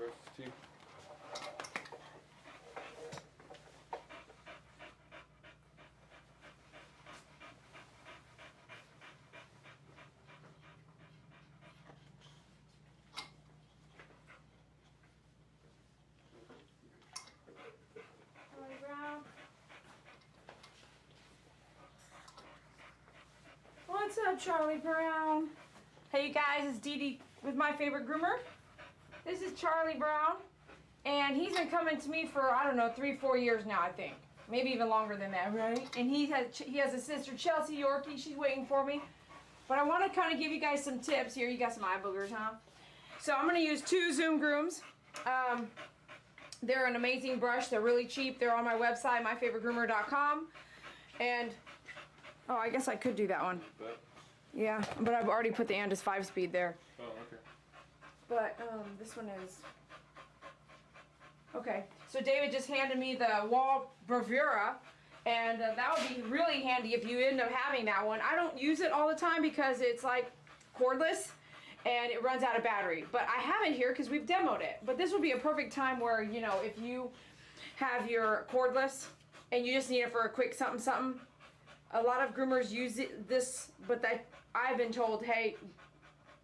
brushes too. What's up, Charlie Brown? Hey, you guys, it's Dede with My Favorite Groomer. This is Charlie Brown, and he's been coming to me for, I don't know, 3-4 years now, I think. Maybe even longer than that, right? And he has a sister, Chelsea Yorkie. She's waiting for me. But I want to kind of give you guys some tips. Here, you got some eye boogers, huh? So I'm going to use 2 Zoom grooms. They're an amazing brush. They're really cheap. They're on my website, myfavoritegroomer.com. And oh, I guess I could do that one. Yeah, but I've already put the Andis 5-speed there. Oh, okay. But this one is okay. So David just handed me the wall bravura, and that would be really handy if you end up having that one. I don't use it all the time because it's like cordless and it runs out of battery. But I have it here because we've demoed it. But this would be a perfect time where, you know, if you have your cordless and you just need it for a quick something. A lot of groomers use this, but I've been told, hey,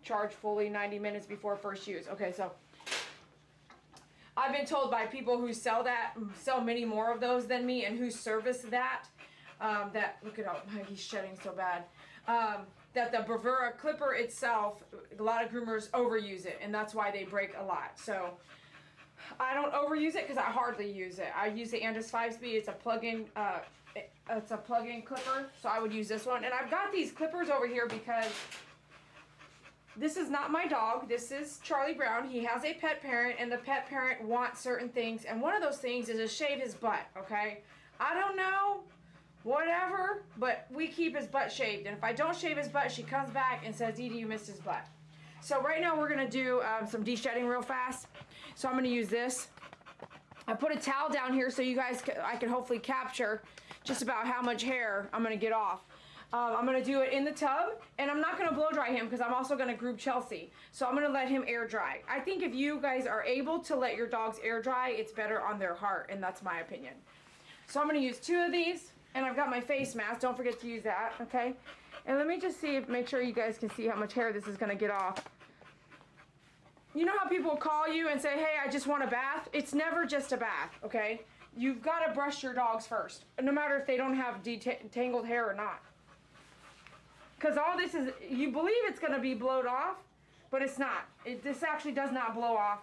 charge fully 90 minutes before first use. Okay, so I've been told by people who sell many more of those than me and who service that, look at how he's shedding so bad, that the bravura clipper itself, a lot of groomers overuse it, and that's why they break a lot. So I don't overuse it because I hardly use it. I use the Andis 5-speed. It's a plug-in. It's a plug-in clipper, so I would use this one. And I've got these clippers over here because this is not my dog. This is Charlie Brown. He has a pet parent, and the pet parent wants certain things, and one of those things is to shave his butt, okay? I don't know, whatever, but we keep his butt shaved, and if I don't shave his butt, she comes back and says, Dede, you missed his butt. So right now we're going to do some de-shedding real fast. So I'm going to use this. I put a towel down here so you guys, I can hopefully capture just about how much hair I'm going to get off. I'm going to do it in the tub, and I'm not going to blow dry him because I'm also going to groom Chelsea. So I'm going to let him air dry. I think if you guys are able to let your dogs air dry, it's better on their heart, and that's my opinion. So I'm going to use 2 of these, and I've got my face mask. Don't forget to use that, okay? And let me just make sure you guys can see how much hair this is going to get off. You know how people call you and say, hey, I just want a bath? It's never just a bath, okay? You've got to brush your dogs first, no matter if they don't have detangled hair or not. Because all this is, you believe it's going to be blowed off, but it's not. This actually does not blow off.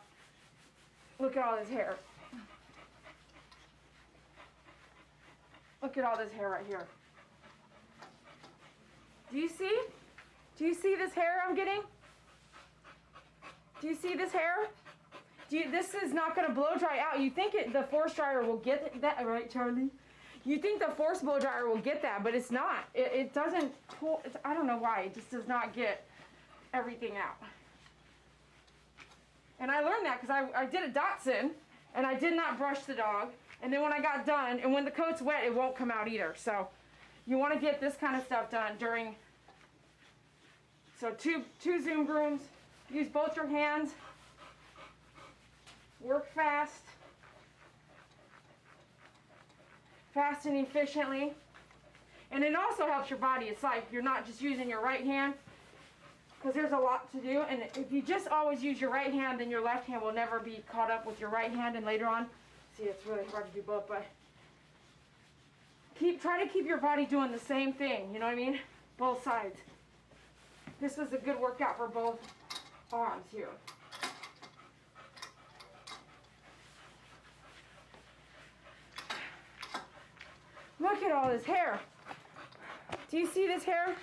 Look at all this hair. Look at all this hair right here. Do you see? Do you see this hair I'm getting? Do you see this hair? This is not going to blow dry out. You think the force dryer will get that, right, Charlie? You think the force blow dryer will get that, but it's not. It doesn't pull. I don't know why. It just does not get everything out. And I learned that because I did a Dotson, and I did not brush the dog. And then when I got done, and when the coat's wet, it won't come out either. So you want to get this kind of stuff done during. So two Zoom grooms. Use both your hands. Work fast. Fast and efficiently. And it also helps your body. It's like you're not just using your right hand, because there's a lot to do. And if you just always use your right hand, then your left hand will never be caught up with your right hand. And later on, see, it's really hard to do both, but try to keep your body doing the same thing. You know what I mean? Both sides. This was a good workout for both arms here. Look at all this hair. Do you see this hair?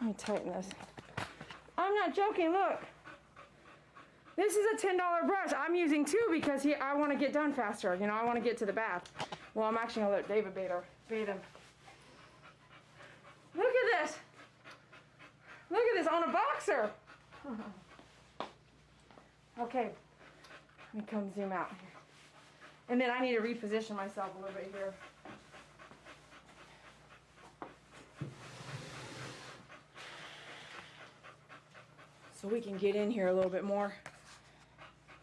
Let me tighten this. I'm not joking, look. This is a $10 brush. I'm using 2 because I want to get done faster. You know, I want to get to the bath. Well, I'm actually going to let David bathe him. Look at this. Look at this on a boxer. Okay, let me come zoom out here. And then I need to reposition myself a little bit here. So we can get in here a little bit more.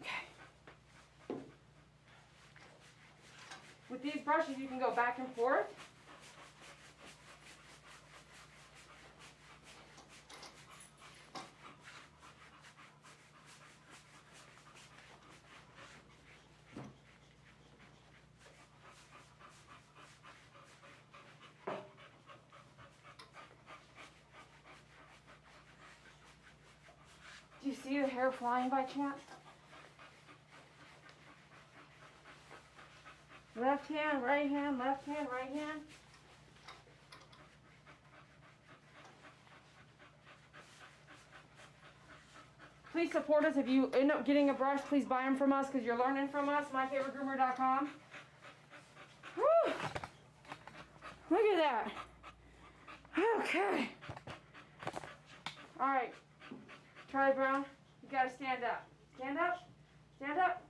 Okay. brushes, you can go back and forth. Do you see the hair flying by chance? Left hand, right hand, left hand, right hand. Please support us. If you end up getting a brush, please buy them from us because you're learning from us. MyFavoriteGroomer.com. Woo! Look at that. Okay. All right. Charlie Brown, you gotta stand up. Stand up. Stand up.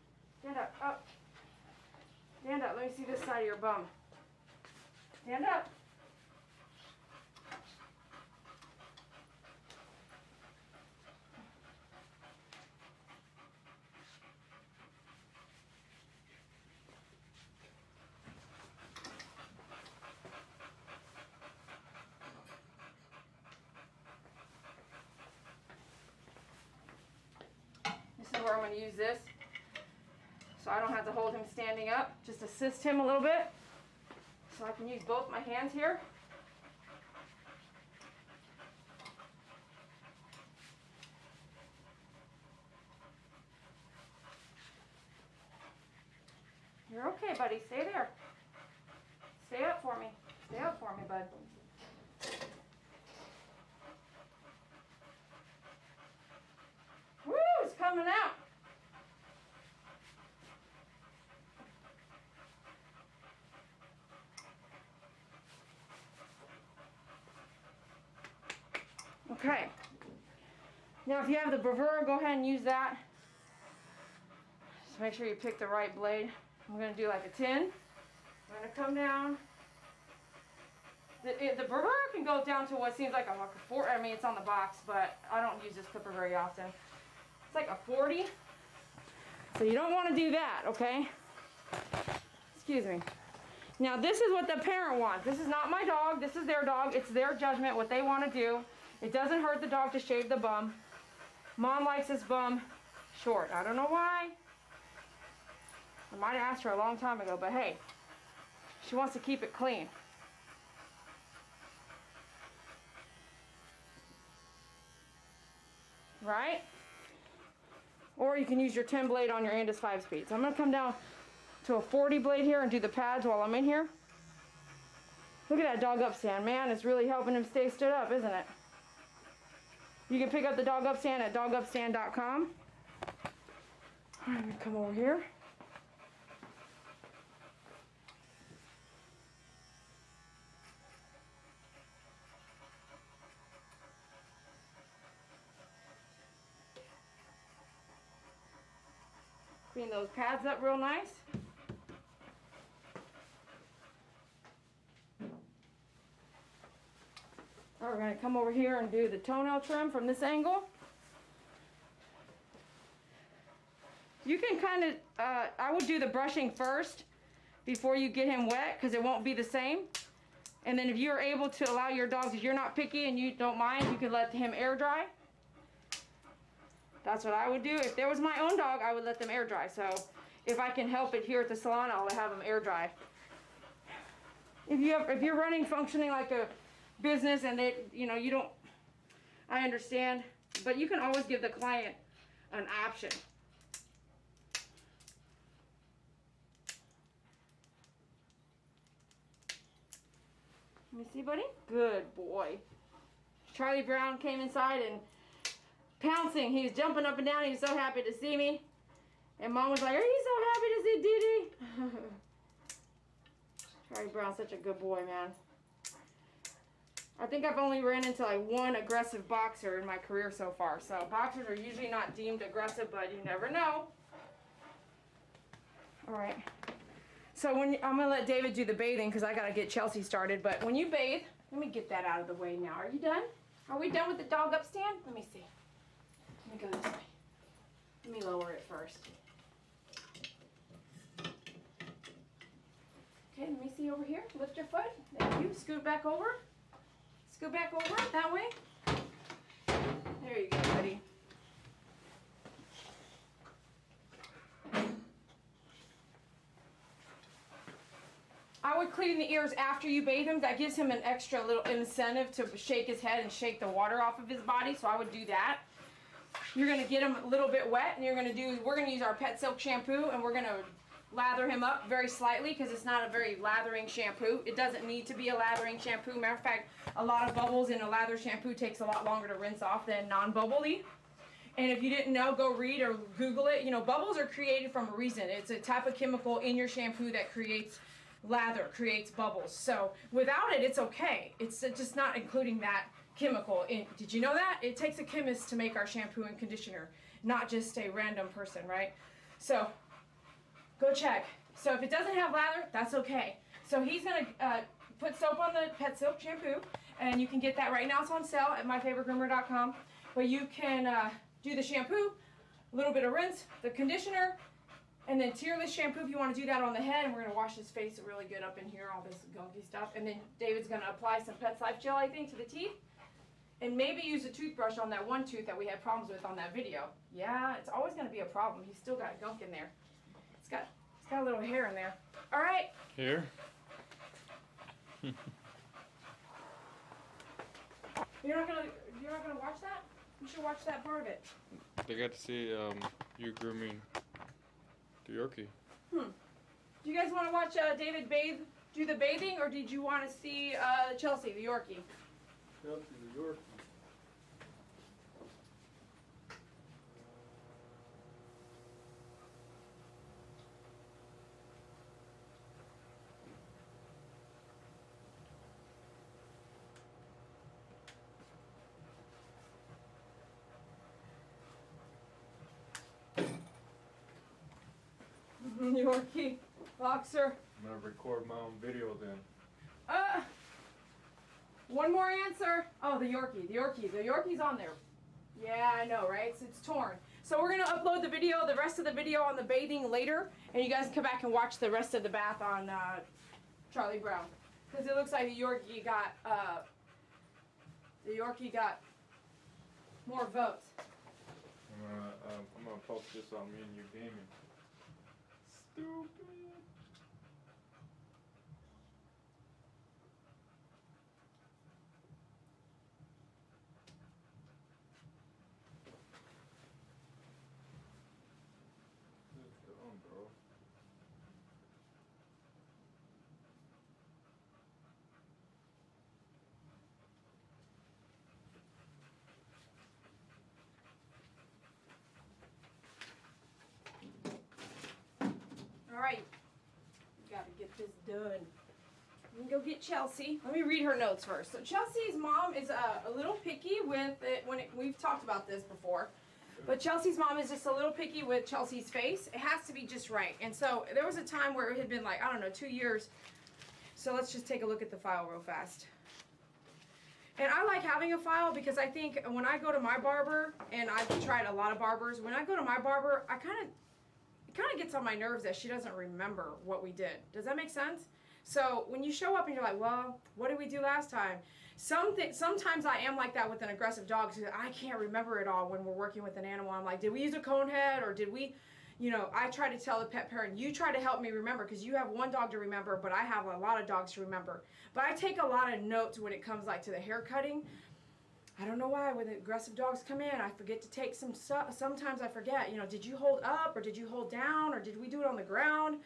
Stand up. Up. Stand up. Let me see this side of your bum. Stand up. This is where I'm going to use this. So I don't have to hold him standing up, just assist him a little bit. So I can use both my hands here. You're okay, buddy. Stay there. Stay up for me. Stay up for me, bud. Woo! It's coming out. Okay. Now if you have the bravura, go ahead and use that. Just make sure you pick the right blade. I'm going to do like a 10. I'm going to come down. The bravura can go down to what seems like a 4. I mean, it's on the box, but I don't use this clipper very often. It's like a 40. So you don't want to do that, okay? Excuse me. Now this is what the parent wants. This is not my dog. This is their dog. It's their judgment, what they want to do. It doesn't hurt the dog to shave the bum. Mom likes this bum short. I don't know why. I might have asked her a long time ago, but hey, she wants to keep it clean. Right? Or you can use your 10 blade on your Andis 5-speed. So I'm going to come down to a 40 blade here and do the pads while I'm in here. Look at that dog up stand. Man, it's really helping him stay stood up, isn't it? You can pick up the dog up stand at dogupstand.com. I'm going to come over here. Clean those pads up real nice. Now we're going to come over here and do the toenail trim from this angle. You can kind of, I would do the brushing first before you get him wet because it won't be the same. And then if you're able to allow your dogs, if you're not picky and you don't mind, you can let him air dry. That's what I would do. If there was my own dog, I would let them air dry. So if I can help it here at the salon, I'll have them air dry. If you're running, functioning like a business and you don't, I understand, but you can always give the client an option. Let me see, buddy. Good boy. Charlie Brown came inside and pouncing. He was jumping up and down. He was so happy to see me. And Mom was like, "Are you so happy to see Dede?" Charlie Brown's such a good boy, man. I think I've only ran into like one aggressive boxer in my career so far. So boxers are usually not deemed aggressive, but you never know. All right. So I'm gonna let David do the bathing because I gotta get Chelsea started. But when you bathe, let me get that out of the way now. Are you done? Are we done with the dog up stand? Let me see. Let me go this way. Let me lower it first. Okay, let me see over here. Lift your foot. Thank you. Scoot back over. Scoot back over that way. There you go, buddy. I would clean the ears after you bathe him. That gives him an extra little incentive to shake his head and shake the water off of his body, so I would do that. You're gonna get him a little bit wet, and we're gonna use our pet silk shampoo, and we're gonna lather him up very slightly because it's not a very lathering shampoo. It doesn't need to be a lathering shampoo. Matter of fact, a lot of bubbles in a lather shampoo takes a lot longer to rinse off than non-bubbly. And if you didn't know, go read or Google it. You know, bubbles are created from a reason. It's a type of chemical in your shampoo that creates lather, creates bubbles. So without it, it's okay. It's just not including that chemical in. Did you know that? It takes a chemist to make our shampoo and conditioner, not just a random person, right? So go check. So if it doesn't have lather, that's okay. So he's gonna put soap on the pet silk shampoo, and you can get that right now. It's on sale at myfavoritegroomer.com. But you can do the shampoo, a little bit of rinse, the conditioner, and then tearless shampoo if you want to do that on the head. And we're gonna wash his face really good up in here, all this gunky stuff. And then David's gonna apply some Pet's Life gel, I think, to the teeth. And maybe use a toothbrush on that one tooth that we had problems with on that video. Yeah, it's always gonna be a problem. He's still got gunk in there. It's got a little hair in there. All right. Here? You're not gonna watch that? You should watch that part of it. They got to see you grooming the Yorkie. Do you guys want to watch David do the bathing, or did you want to see Chelsea, the Yorkie? Chelsea, the Yorkie. Yorkie, boxer. I'm gonna record my own video then. One more answer. Oh, the Yorkie. The Yorkie's on there. Yeah, I know, right? It's torn. So we're gonna upload the rest of the video on the bathing later, and you guys can come back and watch the rest of the bath on Charlie Brown, because it looks like the Yorkie got more votes. I'm gonna post this on me and you gaming. Stupid. Let's go, bro. All right, gotta get this done. We can go get Chelsea. Let me read her notes first. So Chelsea's mom is a little picky with it we've talked about this before, but Chelsea's mom is just a little picky with Chelsea's face. It has to be just right. And so there was a time where it had been like, I don't know, 2 years. So let's just take a look at the file real fast. And I like having a file because I think when I go to my barber, and I've tried a lot of barbers, when I go to my barber, it kind of gets on my nerves that she doesn't remember what we did. Does that make sense? So when you show up and you're like, well, what did we do last time? Sometimes I am like that with an aggressive dog because I can't remember it all when we're working with an animal. I'm like, did we use a cone head, or did we, I try to tell the pet parent, you try to help me remember, because you have one dog to remember, but I have a lot of dogs to remember. But I take a lot of notes when it comes like to the hair cutting. I don't know why when the aggressive dogs come in, I forget to take some stuff. Sometimes I forget, did you hold up, or did you hold down, or did we do it on the ground?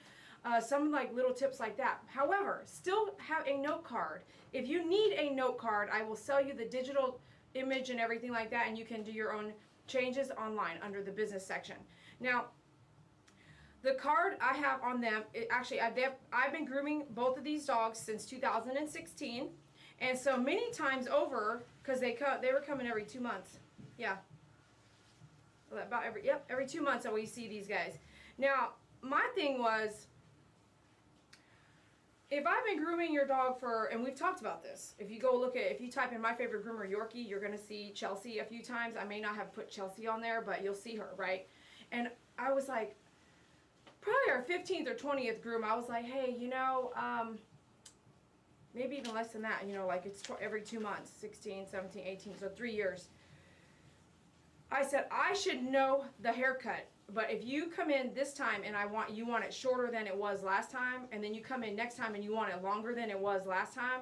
Some like little tips like that. However, still have a note card. If you need a note card, I will sell you the digital image and everything like that, and you can do your own changes online under the business section. Now, the card I have on them, I've been grooming both of these dogs since 2016. And so many times over, because they were coming every 2 months. Yeah. About every 2 months that we see these guys. Now, my thing was, if I've been grooming your dog and we've talked about this, if you type in My Favorite Groomer Yorkie, you're going to see Chelsea a few times. I may not have put Chelsea on there, but you'll see her, right? And I was like, probably our 15th or 20th groom, I was like, hey, you know, maybe even less than that, you know, like it's every 2 months, 16, 17, 18, so 3 years. I said, I should know the haircut, but if you come in this time and you want it shorter than it was last time, and then you come in next time and you want it longer than it was last time,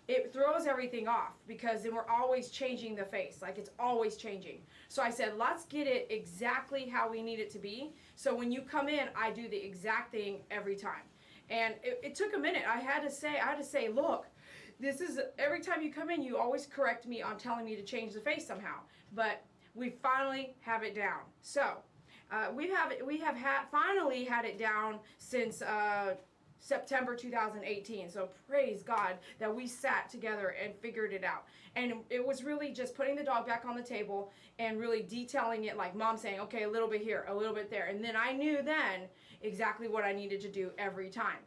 it throws everything off, because then we're always changing the face, like it's always changing. So I said, let's get it exactly how we need it to be, so when you come in, I do the exact thing every time. And it took a minute. I had to say, look, this is, every time you come in, you always correct me on telling me to change the face somehow, but we finally have it down. So we have finally had it down since September 2018. So praise God that we sat together and figured it out. And it was really just putting the dog back on the table and really detailing it, like mom saying, okay, a little bit here, a little bit there. And then I knew then exactly what I needed to do every time.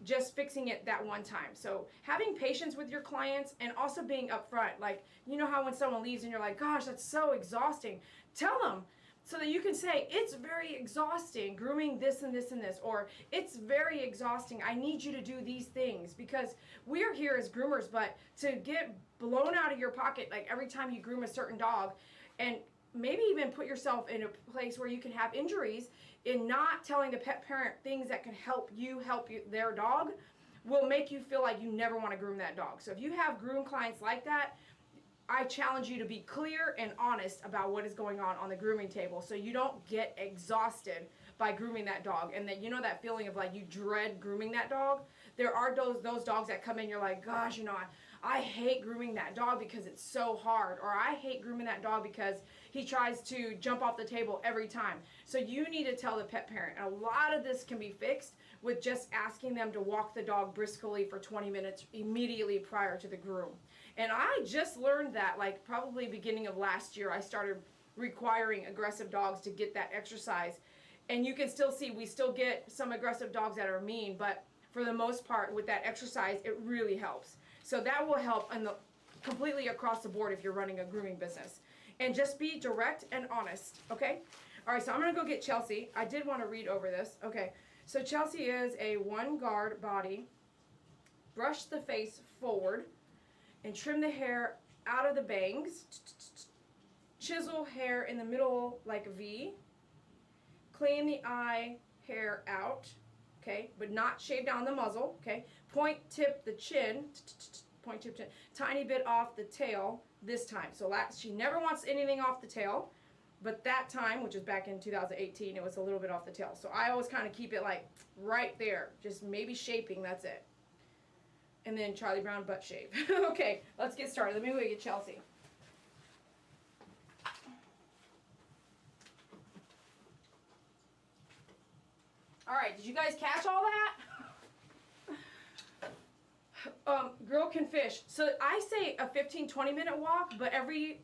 Just fixing it that one time. So having patience with your clients and also being upfront. Like, you know how when someone leaves and you're like, gosh, that's so exhausting. Tell them, so that you can say, it's very exhausting grooming this and this and this, or it's very exhausting, I need you to do these things, because we're here as groomers, but to get blown out of your pocket like every time you groom a certain dog, and maybe even put yourself in a place where you can have injuries in not telling the pet parent things that can help their dog, will make you feel like you never want to groom that dog. So if you have groom clients like that, I challenge you to be clear and honest about what is going on the grooming table, so you don't get exhausted by grooming that dog, and that, you know, that feeling of like you dread grooming that dog. There are those dogs that come in, you're like, gosh, you know, I hate grooming that dog because it's so hard, or I hate grooming that dog because he tries to jump off the table every time. So you need to tell the pet parent. And a lot of this can be fixed with just asking them to walk the dog briskly for 20 minutes immediately prior to the groom. And I just learned that, like, probably beginning of last year, I started requiring aggressive dogs to get that exercise. And you can still see, we still get some aggressive dogs that are mean, but for the most part, with that exercise, it really helps. So that will help completely across the board if you're running a grooming business. And just be direct and honest, okay? All right, so I'm gonna go get Chelsea. I did want to read over this. Okay, so Chelsea is a 1-guard body. Brush the face forward and trim the hair out of the bangs. Chisel hair in the middle like a V. Clean the eye hair out, okay, but not shave down the muzzle, okay. Point tip the chin, point tip chin, tiny bit off the tail this time. So she never wants anything off the tail, but that time, which was back in 2018, it was a little bit off the tail. So I always kind of keep it like right there, just maybe shaping, that's it. And then Charlie Brown butt shave. Okay, let's get started. Let me go get Chelsea. All right, did you guys catch all that? Girl can fish. So I say a 15-20 minute walk, but every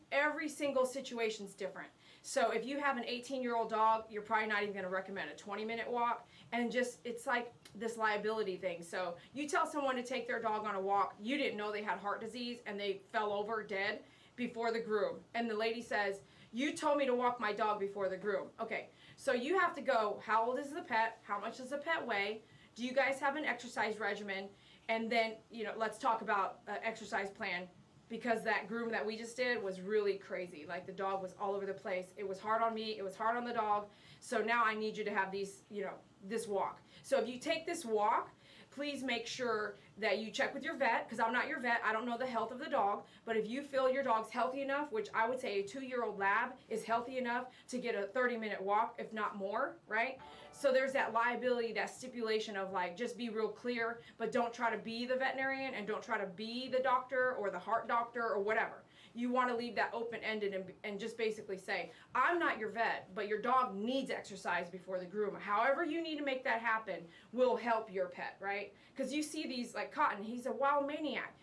single situation's different. So if you have an 18-year-old dog, you're probably not even going to recommend a 20-minute walk. And just, it's like this liability thing. So you tell someone to take their dog on a walk, you didn't know they had heart disease and they fell over dead before the groom. And the lady says, you told me to walk my dog before the groom. Okay, so you have to go, how old is the pet? How much does the pet weigh? Do you guys have an exercise regimen? And then, you know, let's talk about an exercise plan, because that groom that we just did was really crazy. Like, the dog was all over the place. It was hard on me. It was hard on the dog. So now I need you to have these, you know, this walk. So if you take this walk, please make sure that you check with your vet, because I'm not your vet. I don't know the health of the dog. But if you feel your dog's healthy enough, which I would say a 2-year-old lab is healthy enough to get a 30-minute walk, if not more, right? So there's that liability, that stipulation of like, just be real clear, but don't try to be the veterinarian and don't try to be the doctor or the heart doctor or whatever. You want to leave that open-ended and just basically say, I'm not your vet, but your dog needs exercise before the groom. However you need to make that happen will help your pet, right? Because you see these, like Cotton, he's a wild maniac.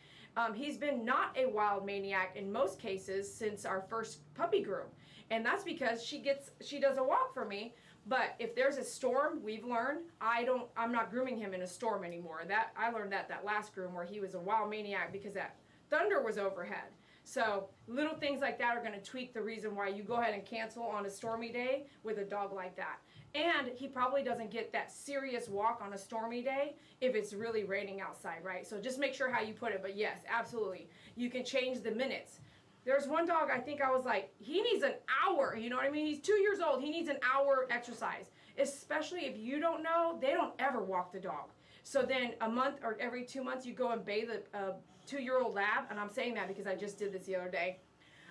He's been not a wild maniac in most cases since our first puppy groom. And that's because she does a walk for me. But if there's a storm, we've learned, I'm not grooming him in a storm anymore. I learned that last groom where he was a wild maniac because that thunder was overhead. So little things like that are going to tweak the reason why you go ahead and cancel on a stormy day with a dog like that. And he probably doesn't get that serious walk on a stormy day if it's really raining outside, right? So just make sure how you put it. But yes, absolutely. You can change the minutes. There's one dog, I think I was like, he needs an hour. You know what I mean? He's 2 years old. He needs an hour exercise. Especially if you don't know, they don't ever walk the dog. So then a month or every 2 months you go and bathe a 2-year-old lab. And I'm saying that because I just did this the other day.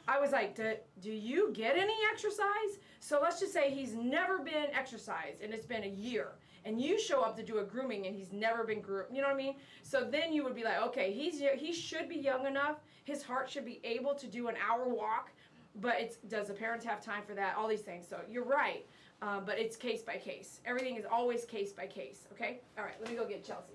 I was like, do you get any exercise? So let's just say he's never been exercised and it's been a year. And you show up to do a grooming and he's never been groomed. You know what I mean? So then you would be like, okay, he should be young enough. His heart should be able to do an hour walk. But does the parents have time for that? All these things. So you're right. But it's case by case. Everything is always case by case. Okay? All right, let me go get Chelsea.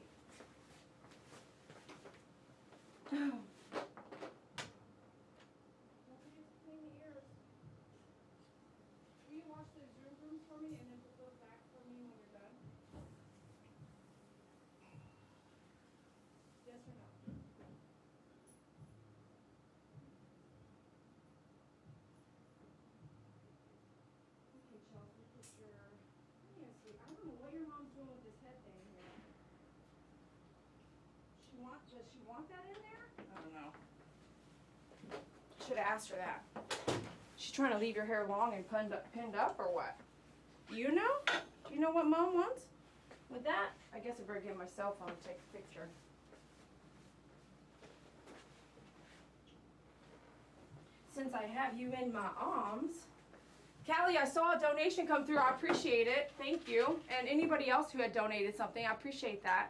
Does she want that in there? I don't know. Should have asked her that. She's trying to leave your hair long and pinned up or what? You know? Do you know what Mom wants? With that, I guess I better get my cell phone and take a picture. Since I have you in my arms. Callie, I saw a donation come through. I appreciate it. Thank you. And anybody else who had donated something, I appreciate that.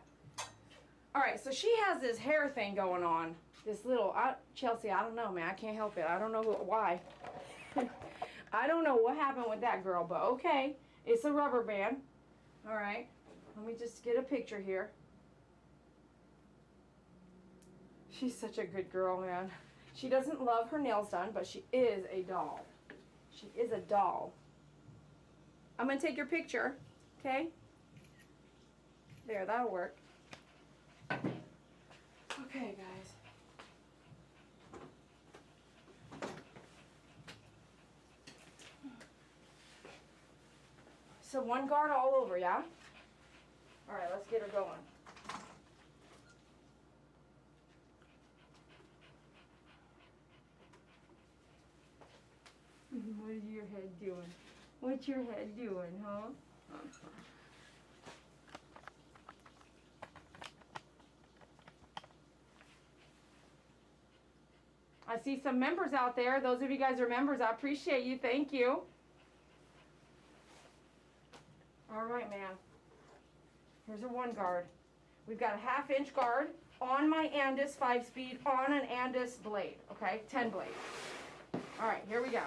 All right, so she has this hair thing going on. This little, Chelsea, I don't know, man. I can't help it. I don't know why. I don't know what happened with that girl, but okay. It's a rubber band. All right, let me just get a picture here. She's such a good girl, man. She doesn't love her nails done, but she is a doll. She is a doll. I'm going to take your picture, okay? There, that'll work. Okay, guys. So one guard all over, yeah? All right, let's get her going. What is your head doing? What's your head doing, huh? I see some members out there. Those of you guys are members. I appreciate you. Thank you. All right, man. Here's a one guard. We've got a 1/2 inch guard on my Andis 5-speed on an Andis blade. Okay, 10 blade. All right, here we go.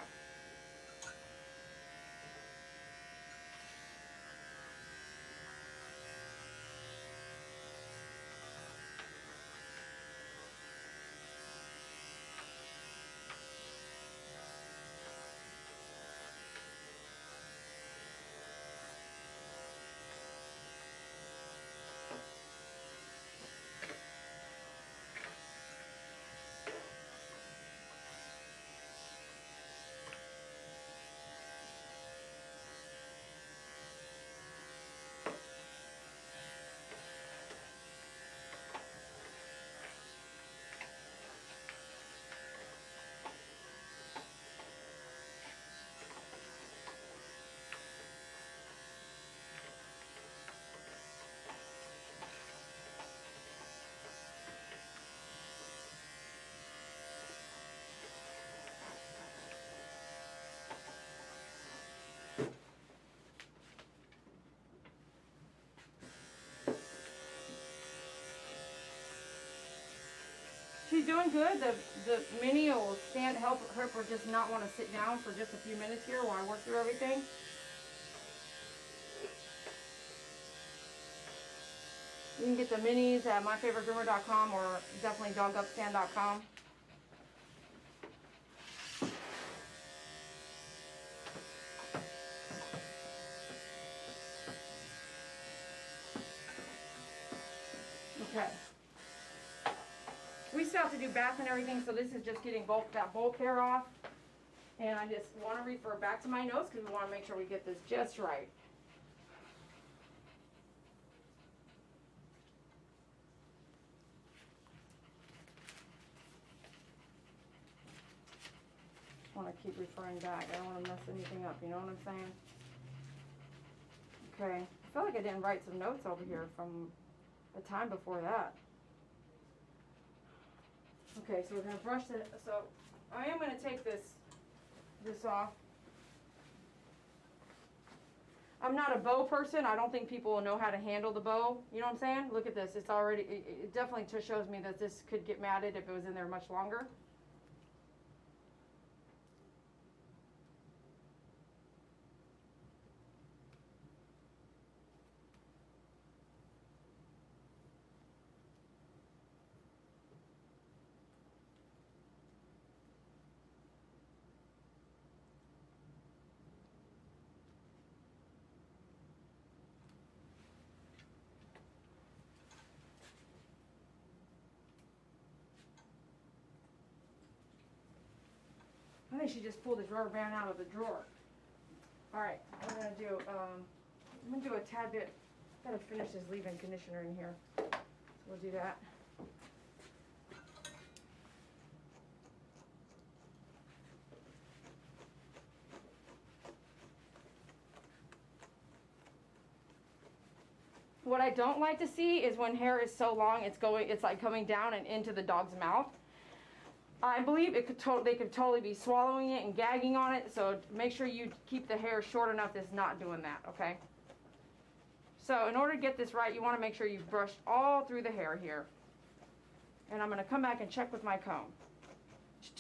She's doing good. The mini will help her just not want to sit down for just a few minutes here while I work through everything. You can get the minis at myfavoritegroomer.com or definitely dogupstand.com. Okay. We still have to do bath and everything, so this is just getting that bulk hair off. And I just want to refer back to my notes because we want to make sure we get this just right. want to keep referring back. I don't want to mess anything up, you know what I'm saying? Okay, I feel like I didn't write some notes over here from the time before that. Okay, so we're going to brush it. So I am going to take this off. I'm not a bow person. I don't think people will know how to handle the bow. You know what I'm saying? Look at this. It's already, it definitely just shows me that this could get matted if it was in there much longer. I think she just pulled his rubber band out of the drawer. All right, I'm gonna do a tad bit. Gotta finish this leave-in conditioner in here. So we'll do that. What I don't like to see is when hair is so long, it's like coming down and into the dog's mouth. I believe they could totally be swallowing it and gagging on it, so make sure you keep the hair short enough that's not doing that, okay? So in order to get this right, you want to make sure you've brushed all through the hair here. And I'm going to come back and check with my comb. You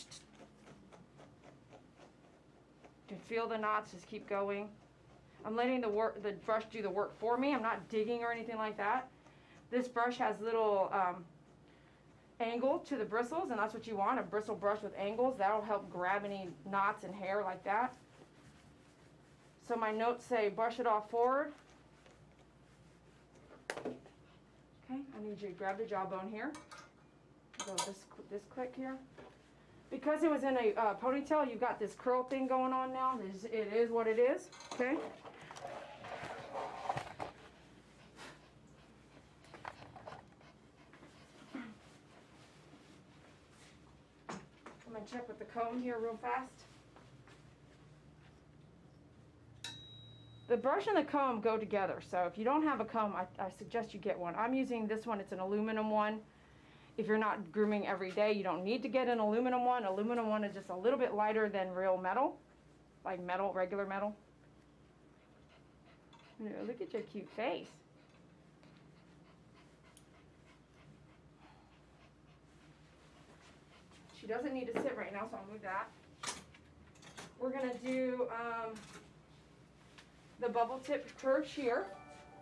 can feel the knots, just keep going. I'm letting the brush do the work for me. I'm not digging or anything like that. This brush has little angle to the bristles, and that's what you want, a bristle brush with angles. That'll help grab any knots in hair like that. So my notes say brush it off forward. Okay, I need you to grab the jawbone here. Go this quick here. Because it was in a ponytail, you've got this curl thing going on now. It is what it is, okay? I'm going to check with the comb here real fast. The brush and the comb go together, so if you don't have a comb, I suggest you get one. I'm using this one. It's an aluminum one. If you're not grooming every day, you don't need to get an aluminum one. Aluminum one is just a little bit lighter than real metal, like metal, regular metal. Look at your cute face. She doesn't need to sit right now, so I'll move that. We're going to do the bubble tip curve shear.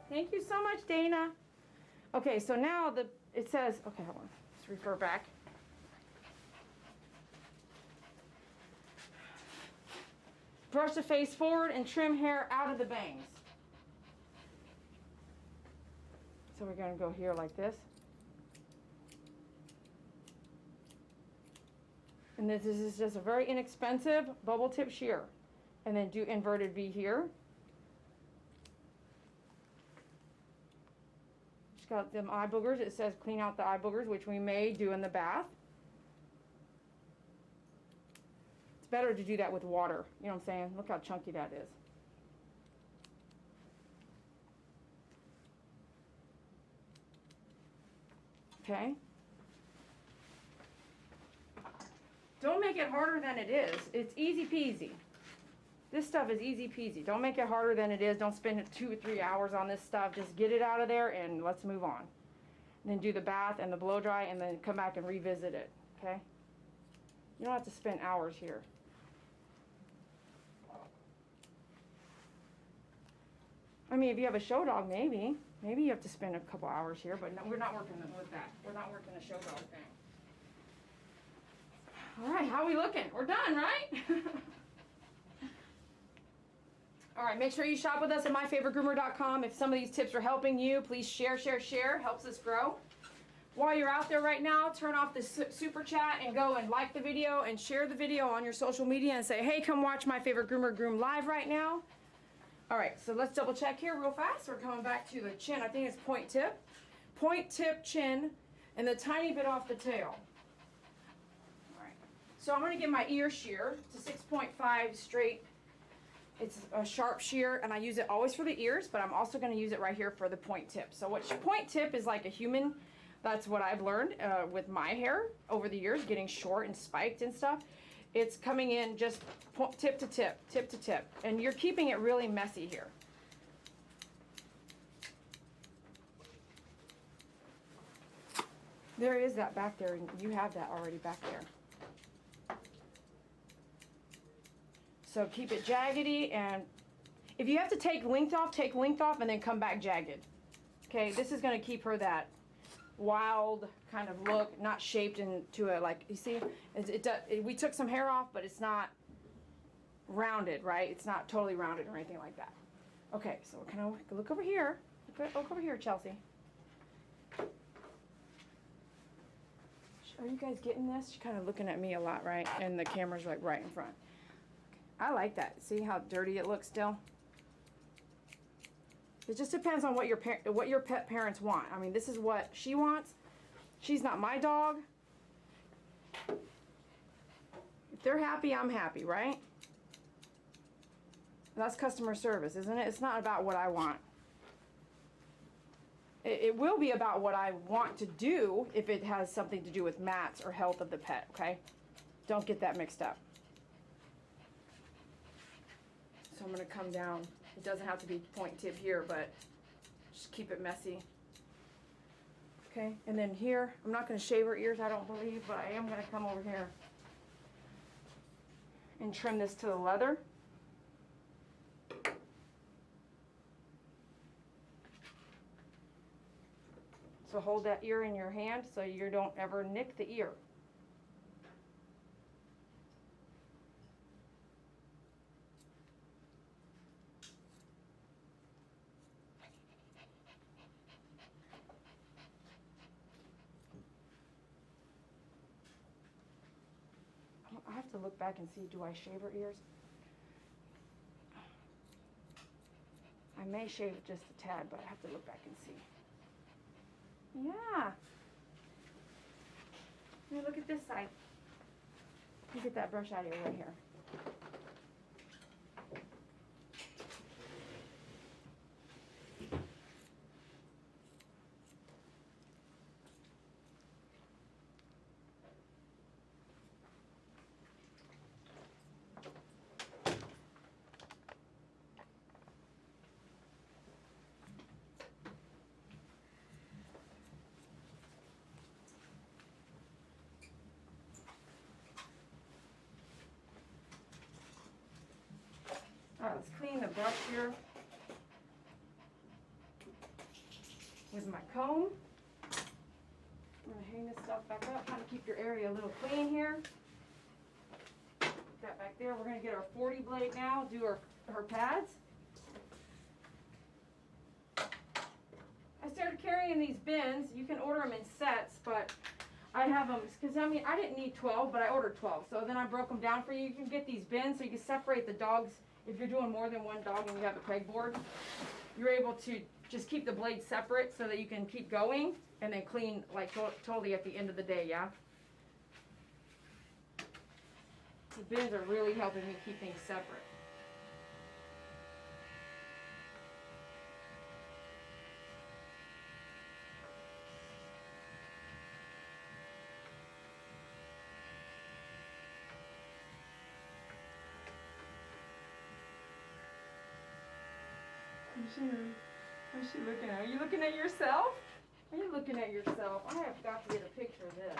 Thank you so much, Dana. Okay, so now it says, okay, hold on. Let's refer back. Brush the face forward and trim hair out of the bangs. So we're going to go here like this. And this is just a very inexpensive bubble tip shear. And then do inverted V here. She's got them eye boogers. It says clean out the eye boogers, which we may do in the bath. It's better to do that with water. You know what I'm saying? Look how chunky that is. Okay. Don't make it harder than it is. It's easy peasy. This stuff is easy peasy. Don't make it harder than it is. Don't spend 2 or 3 hours on this stuff. Just get it out of there and let's move on. And then do the bath and the blow dry and then come back and revisit it. Okay? You don't have to spend hours here. I mean, if you have a show dog, maybe. Maybe you have to spend a couple hours here, but no, we're not working with that. We're not working the show dog thing. All right, how are we looking? We're done, right? All right, make sure you shop with us at myfavoritegroomer.com. If some of these tips are helping you, please share, share, share. Helps us grow. While you're out there right now, turn off the super chat and go and like the video and share the video on your social media and say, hey, come watch My Favorite Groomer Groom live right now. All right, so let's double check here real fast. We're coming back to the chin. I think it's point tip, chin, and the tiny bit off the tail. All right. So I'm gonna get my ear shear. It's a 6.5 straight. It's a sharp shear, and I use it always for the ears, but I'm also gonna use it right here for the point tip. So what point tip is like a human, that's what I've learned with my hair over the years, getting short and spiked and stuff. It's coming in just tip to tip, tip to tip, and you're keeping it really messy here. There is that back there, and you have that already back there. So keep it jaggedy, and if you have to take length off and then come back jagged. Okay, this is gonna keep her that wild kind of look, not shaped into a, like, you see, we took some hair off, but it's not rounded, right? It's not totally rounded or anything like that. Okay, so we're gonna look over here. Look over here, Chelsea. Are you guys getting this? She's kind of looking at me a lot, right? And the camera's like right in front. I like that. See how dirty it looks still? It just depends on what your pet parents want. I mean, this is what she wants. She's not my dog. If they're happy, I'm happy, right? That's customer service, isn't it? It's not about what I want. It will be about what I want to do if it has something to do with mats or health of the pet, okay? Don't get that mixed up. So I'm gonna come down. It doesn't have to be point tip here, but just keep it messy. Okay, and then here, I'm not gonna shave her ears, I don't believe, but I am gonna come over here and trim this to the leather. So hold that ear in your hand so you don't ever nick the ear. I have to look back and see, do I shave her ears? I may shave it just a tad, but I have to look back and see. Yeah. Here, look at this side. Let me get that brush out of here right here. All right, let's clean the brush here with my comb. I'm gonna hang this stuff back up, kind of keep your area a little clean here. Put that back there. We're gonna get our 40 blade now, do her pads. I started carrying these bins. You can order them in sets, but I have them, because I mean, I didn't need 12, but I ordered 12. So then I broke them down for you. You can get these bins so you can separate the dogs. If you're doing more than one dog and you have a pegboard, you're able to just keep the blades separate so that you can keep going and then clean like totally at the end of the day, yeah? The bins are really helping me keep things separate. What's she looking at? Are you looking at yourself? Are you looking at yourself? I have got to get a picture of this.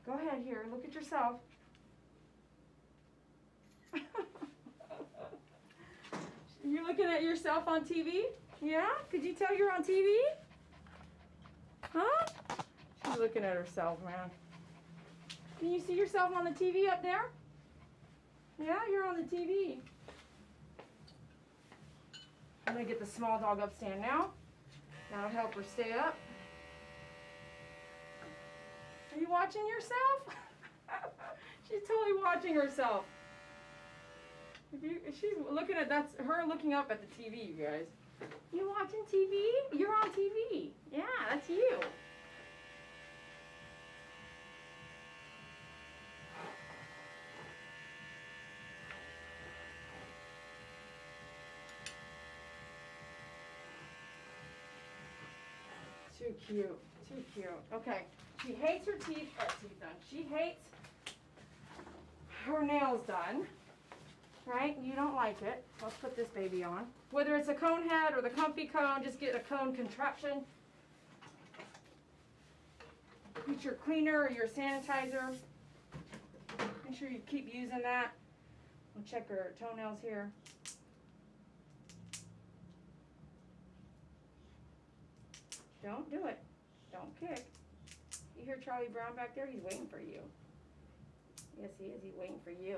Go ahead here. Look at yourself. You're looking at yourself on TV? Yeah? Could you tell you're on TV? Huh? She's looking at herself, man. Can you see yourself on the TV up there? Yeah, you're on the TV. I'm gonna get the small dog up stand now. That'll help her stay up. Are you watching yourself? She's totally watching herself. If she's looking at, that's her looking up at the TV, you guys. You watching TV? You're on TV. Yeah, that's you. cute. Too cute. Okay. She hates her teeth done. She hates her nails done. Right? You don't like it. Let's put this baby on. Whether it's a cone head or the comfy cone, just get a cone contraption. Get your cleaner or your sanitizer. Make sure you keep using that. We'll check her toenails here. Don't do it. Don't kick. You hear Charlie Brown back there? He's waiting for you. Yes, he is. He's waiting for you.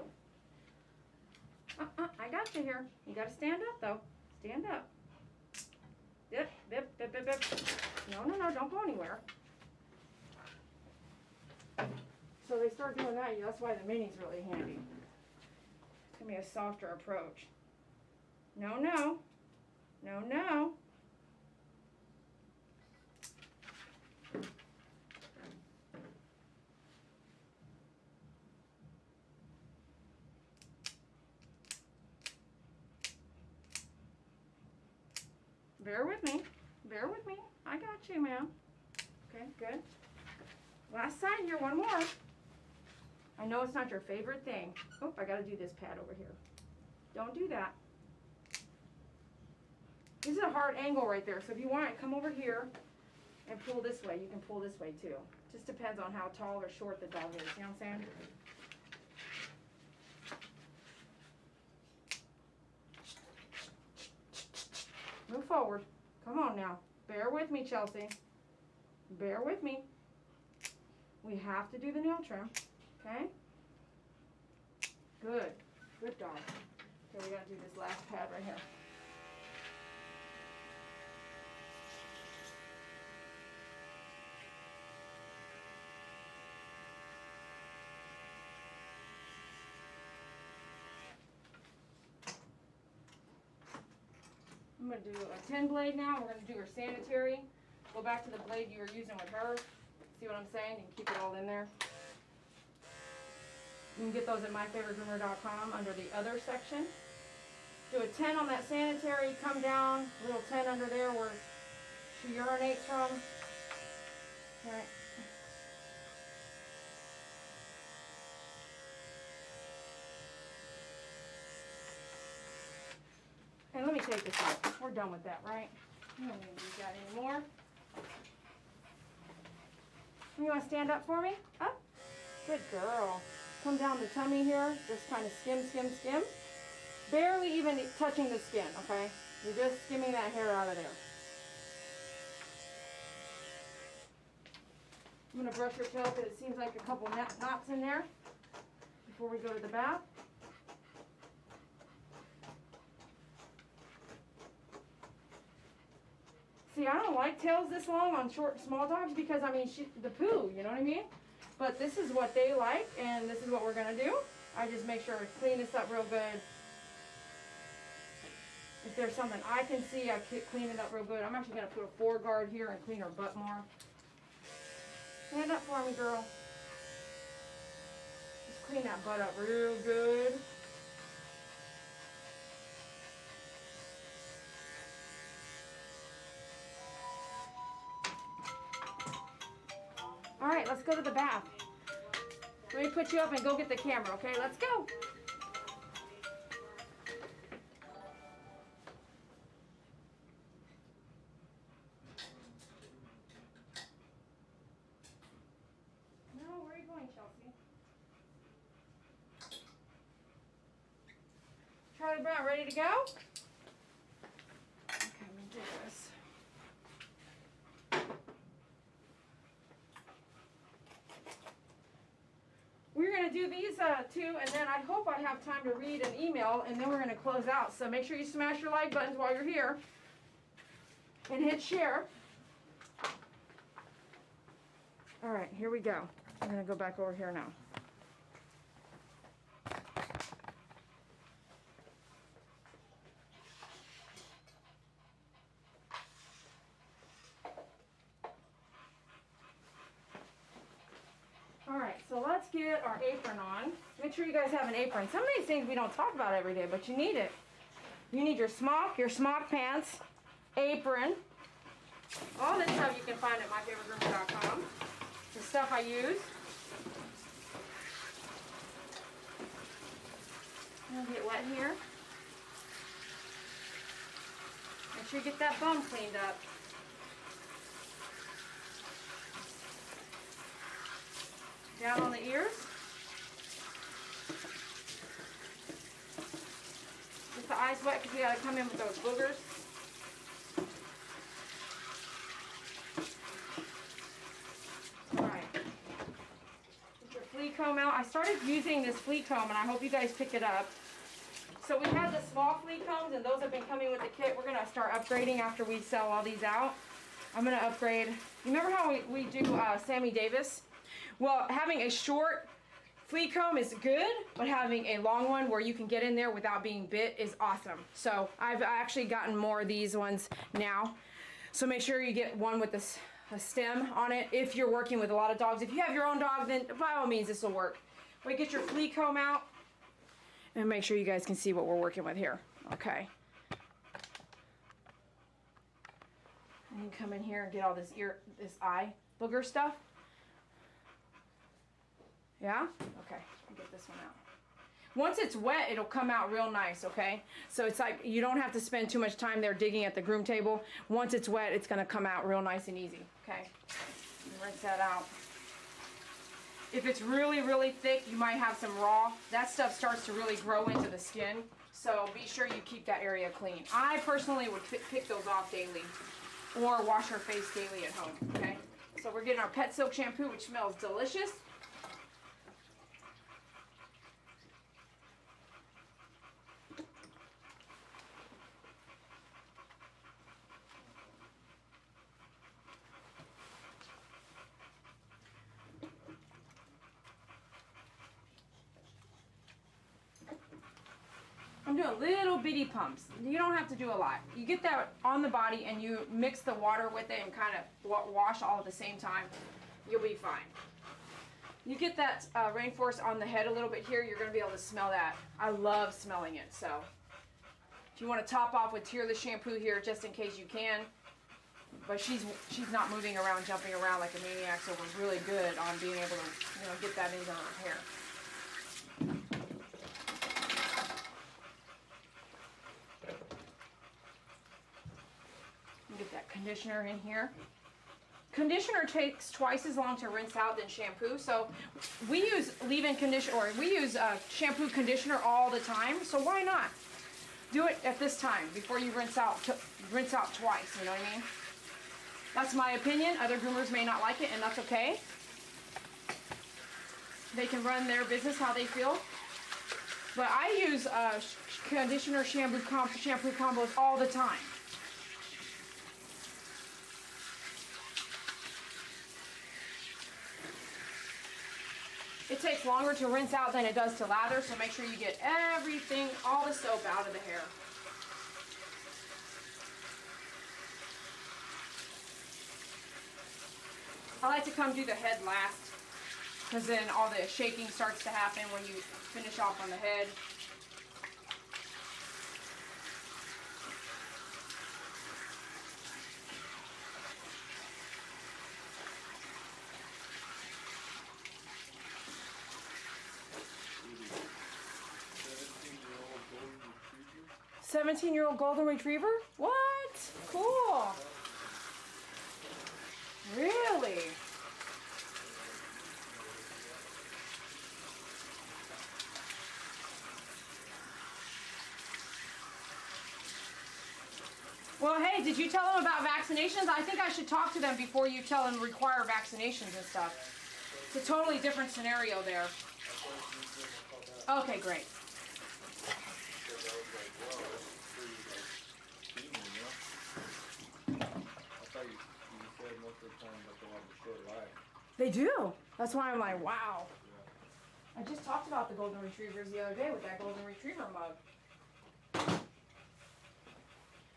I got you here. You got to stand up, though. Stand up. Dip, dip, dip, dip, dip. No, no, no. Don't go anywhere. So they start doing that. That's why the mini's really handy. It's going to be a softer approach. No, no. No, no. Bear with me. Bear with me. I got you, ma'am. Okay, good. Last side here, one more. I know it's not your favorite thing. Oh, I gotta do this pad over here. Don't do that. This is a hard angle right there, so if you want it, come over here and pull this way. You can pull this way too. Just depends on how tall or short the dog is, you know what I'm saying? Move forward. Come on now. Bear with me, Chelsea. Bear with me. We have to do the nail trim. Okay? Good. Good dog. Okay, we gotta do this last pad right here. I'm going to do a 10 blade now. We're going to do her sanitary. Go back to the blade you were using with her. See what I'm saying? You can keep it all in there. You can get those at myfavoritegroomer.com under the other section. Do a 10 on that sanitary. Come down. A little 10 under there where she urinates from. All right. And let me take this out. We're done with that, right? We don't need to use that anymore. You want to stand up for me? Up. Good girl. Come down the tummy here. Just kind of skim, skim, skim. Barely even touching the skin, okay? You're just skimming that hair out of there. I'm going to brush your tail because it seems like a couple knots in there before we go to the bath. See, I don't like tails this long on short, small dogs because, I mean, the poo, you know what I mean? But this is what they like, and this is what we're going to do. I just make sure I clean this up real good. If there's something I can see, I clean it up real good. I'm actually going to put a 4-guard here and clean her butt more. Stand up for me, girl. Just clean that butt up real good. All right, let's go to the bath. Let me put you up and go get the camera, okay? Let's go. No, where are you going, Chelsea? Charlie Brown, ready to go? Okay, let me do this. We're going to do these two, and then I hope I have time to read an email, and then we're going to close out. So make sure you smash your like buttons while you're here, and hit share. All right, here we go. I'm going to go back over here now. Alright, so let's get our apron on. Make sure you guys have an apron. Some of these things we don't talk about every day, but you need it. You need your smock pants, apron, All this stuff you can find at myfavoritegroomer.com. The stuff I use. It'll get wet here. Make sure you get that bum cleaned up. Down on the ears. Get the eyes wet because we gotta come in with those boogers. Alright. Get your flea comb out. I started using this flea comb and I hope you guys pick it up. So we had the small flea combs and those have been coming with the kit. We're gonna start upgrading after we sell all these out. I'm gonna upgrade. You remember how we do Sammy Davis? Well, having a short flea comb is good, but having a long one where you can get in there without being bit is awesome. So I've actually gotten more of these ones now. So make sure you get one with a stem on it if you're working with a lot of dogs. If you have your own dog, then by all means this will work. But get your flea comb out and make sure you guys can see what we're working with here. Okay. And you come in here and get all this eye booger stuff. Yeah? Okay, get this one out. Once it's wet, it'll come out real nice, okay? So it's like you don't have to spend too much time there digging at the groom table. Once it's wet, it's gonna come out real nice and easy, okay? Rinse that out. If it's really, really thick, you might have some raw. That stuff starts to really grow into the skin, so be sure you keep that area clean. I personally would pick those off daily or wash her face daily at home, okay? So we're getting our pet soap shampoo, which smells delicious. I'm doing little bitty pumps. You don't have to do a lot. You get that on the body and you mix the water with it and kind of wash all at the same time. You'll be fine. You get that rainforest on the head a little bit here, you're going to be able to smell that. I love smelling it. So if you want to top off with tearless shampoo here just in case you can. But she's not moving around, jumping around like a maniac, so we're really good on being able to get that into her hair. Get that conditioner in here. Conditioner takes twice as long to rinse out than shampoo, so we use leave-in conditioner, or we use shampoo conditioner all the time. So why not do it at this time before you rinse out twice? You know what I mean? That's my opinion. Other groomers may not like it, and that's okay. They can run their business how they feel. But I use conditioner shampoo combos all the time. It takes longer to rinse out than it does to lather, so make sure you get everything, all the soap out of the hair. I like to come do the head last, because then all the shaking starts to happen when you finish off on the head. "17-year-old golden retriever? What? Cool. Really? Well, hey, did you tell them about vaccinations? I think I should talk to them before you tell them require vaccinations and stuff. It's a totally different scenario there. Okay, great. They do. That's why I'm like, wow. I just talked about the golden retrievers the other day with that golden retriever mug.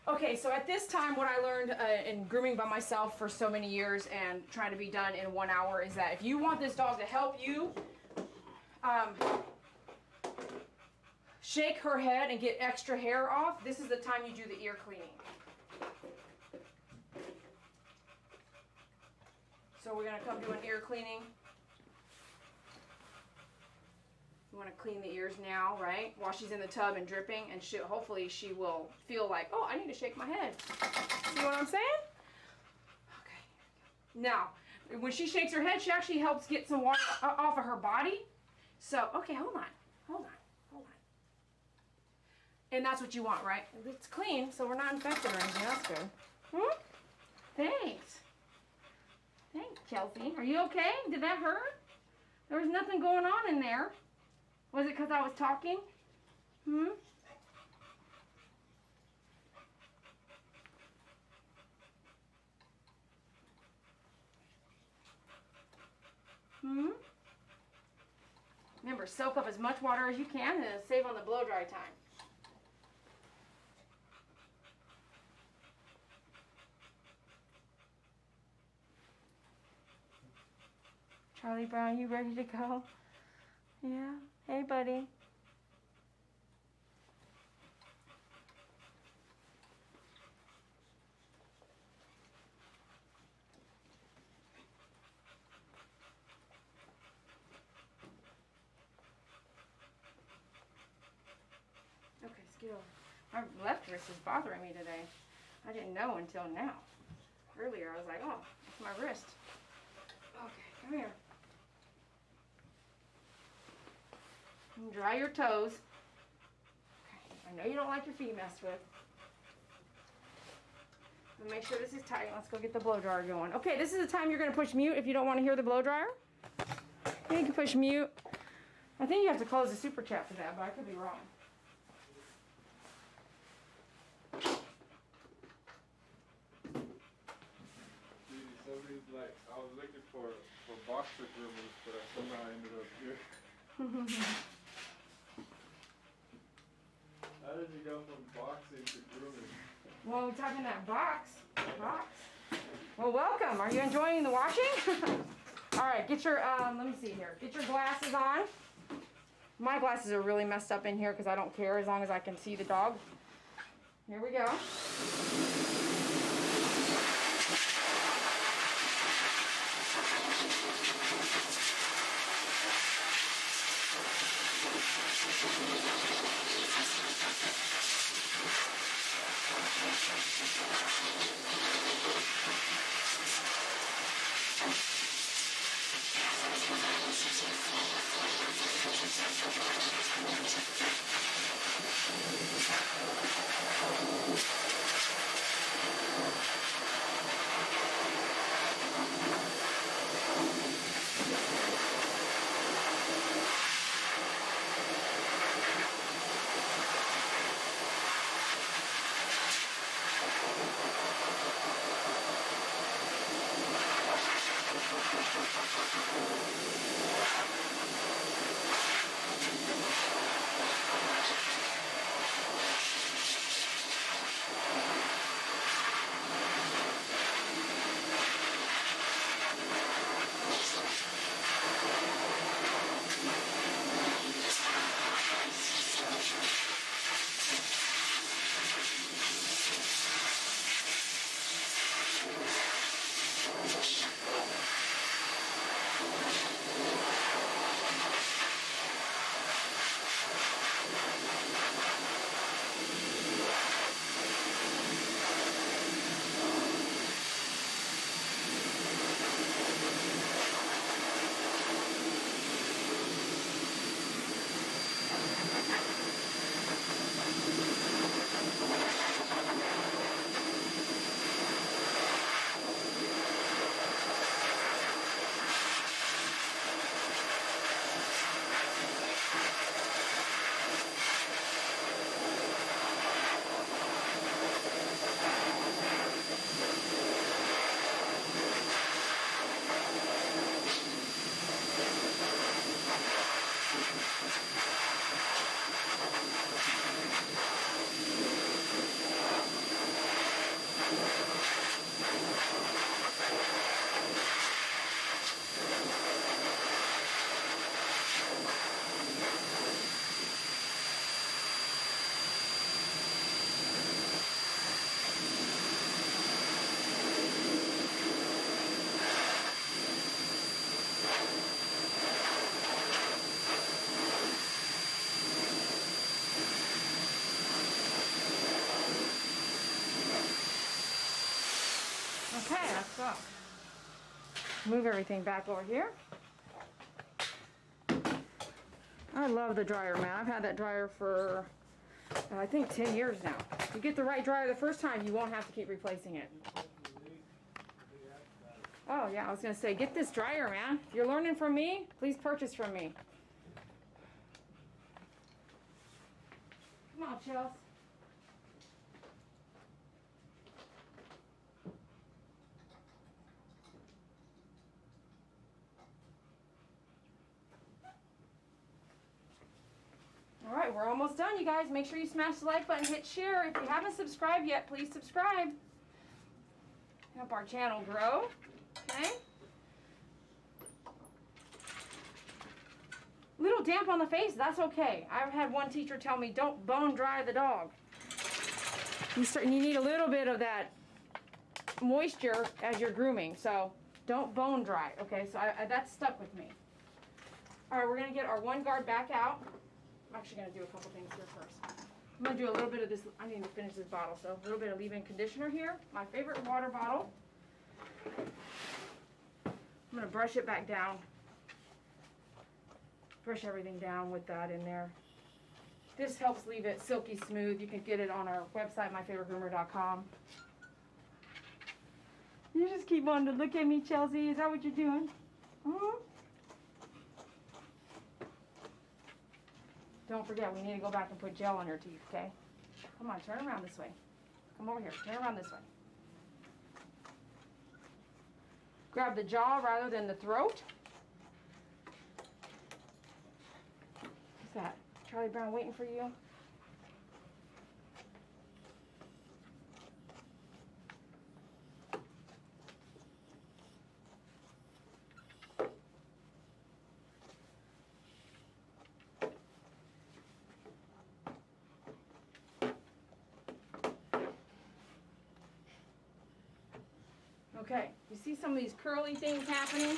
Okay, so at this time, what I learned in grooming by myself for so many years and trying to be done in 1 hour is that if you want this dog to help you shake her head and get extra hair off, this is the time you do the ear cleaning. So we're gonna come do an ear cleaning. You wanna clean the ears now, right? While she's in the tub and dripping, and hopefully she will feel like, oh, I need to shake my head. See what I'm saying? Okay. Now, when she shakes her head, she actually helps get some water off of her body. So, okay, hold on. And that's what you want, right? It's clean, so we're not infected or anything. That's good. Thanks. Thanks, Chelsea. Are you okay? Did that hurt? There was nothing going on in there. Was it because I was talking? Remember, soak up as much water as you can and save on the blow dry time. Charlie Brown, you ready to go? Yeah. Hey, buddy. Okay, Skittle. My left wrist is bothering me today. I didn't know until now. Earlier, I was like, oh, it's my wrist. Okay, come here. And dry your toes. Okay, I know you don't like your feet messed with. But make sure this is tight. Let's go get the blow dryer going. Okay, this is the time you're going to push mute if you don't want to hear the blow dryer. You can push mute. I think you have to close the super chat for that, but I could be wrong. Somebody's like, I was looking for boxer groomers, but I somehow ended up here. How did you go from boxing to grooming? Well, we're talking that box. Well, welcome. Are you enjoying the washing? All right, get your, let me see here. Get your glasses on. My glasses are really messed up in here because I don't care as long as I can see the dog. Here we go. so move everything back over here. I love the dryer, man. I've had that dryer for I think 10 years now. If you get the right dryer the first time, you won't have to keep replacing it. Oh yeah, I was gonna say, get this dryer, man. If you're learning from me, please purchase from me. Come on, Chels. All right, we're almost done, you guys. Make sure you smash the like button, hit share. If you haven't subscribed yet, please subscribe. Help our channel grow. Okay. Little damp on the face, that's okay. I've had one teacher tell me, don't bone dry the dog. You need a little bit of that moisture as you're grooming, so don't bone dry. Okay, so that's stuck with me. All right, we're gonna get our one guard back out. I'm actually gonna do a couple things here first. I'm gonna do a little bit of this, I need to finish this bottle, so a little bit of leave-in conditioner here. My favorite water bottle. I'm gonna brush it back down. Brush everything down with that in there. This helps leave it silky smooth. You can get it on our website, myfavoritegroomer.com. You just keep wanting to look at me, Chelsea. Is that what you're doing? Don't forget, we need to go back and put gel on your teeth, okay? Come on, turn around this way. Come over here, turn around this way. Grab the jaw rather than the throat. What's that? Charlie Brown waiting for you? Okay, you see some of these curly things happening?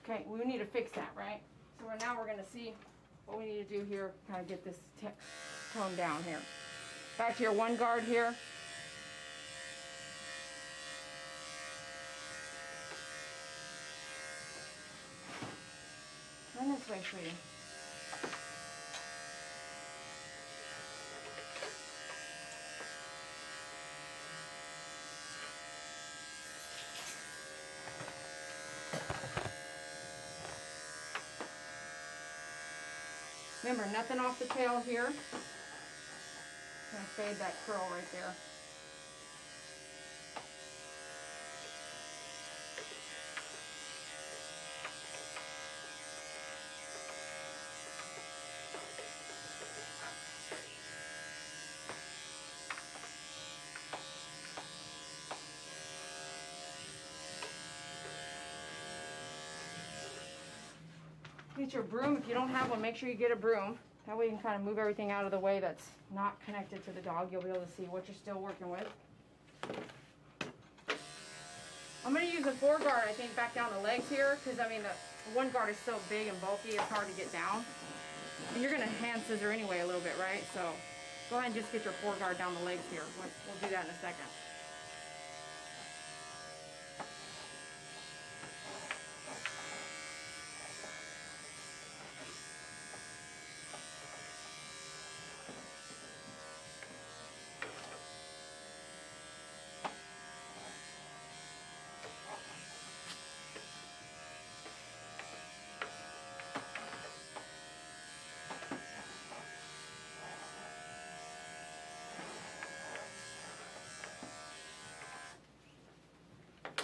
Okay, we need to fix that, right? So now we're going to see what we need to do here, kind of get this tone down here. Back to your one guard here. Turn this way, sweetie. Remember, nothing off the tail here. Gonna fade that curl right there. Get your broom. If you don't have one, make sure you get a broom. That way you can kind of move everything out of the way that's not connected to the dog. You'll be able to see what you're still working with. I'm going to use a 4-guard, I think, back down the legs here, because, I mean, the 1 guard is so big and bulky, it's hard to get down. And you're going to hand scissor anyway a little bit, right? So go ahead and just get your 4-guard down the legs here. We'll do that in a second.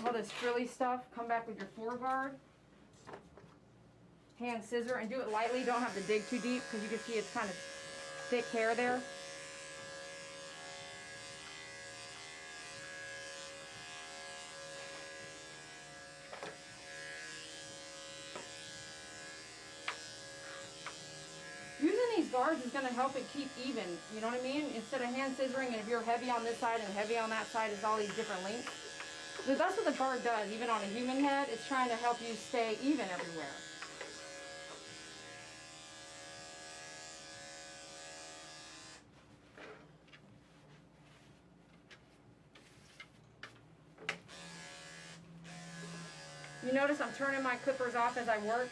All this frilly stuff, come back with your 4-guard. Hand scissor and do it lightly. Don't have to dig too deep because you can see it's kind of thick hair there. Using these guards is going to help it keep even, you know what I mean? Instead of hand scissoring, and if you're heavy on this side and heavy on that side, it's all these different lengths. So that's what the guard does, even on a human head. It's trying to help you stay even everywhere. notice I'm turning my clippers off as I work,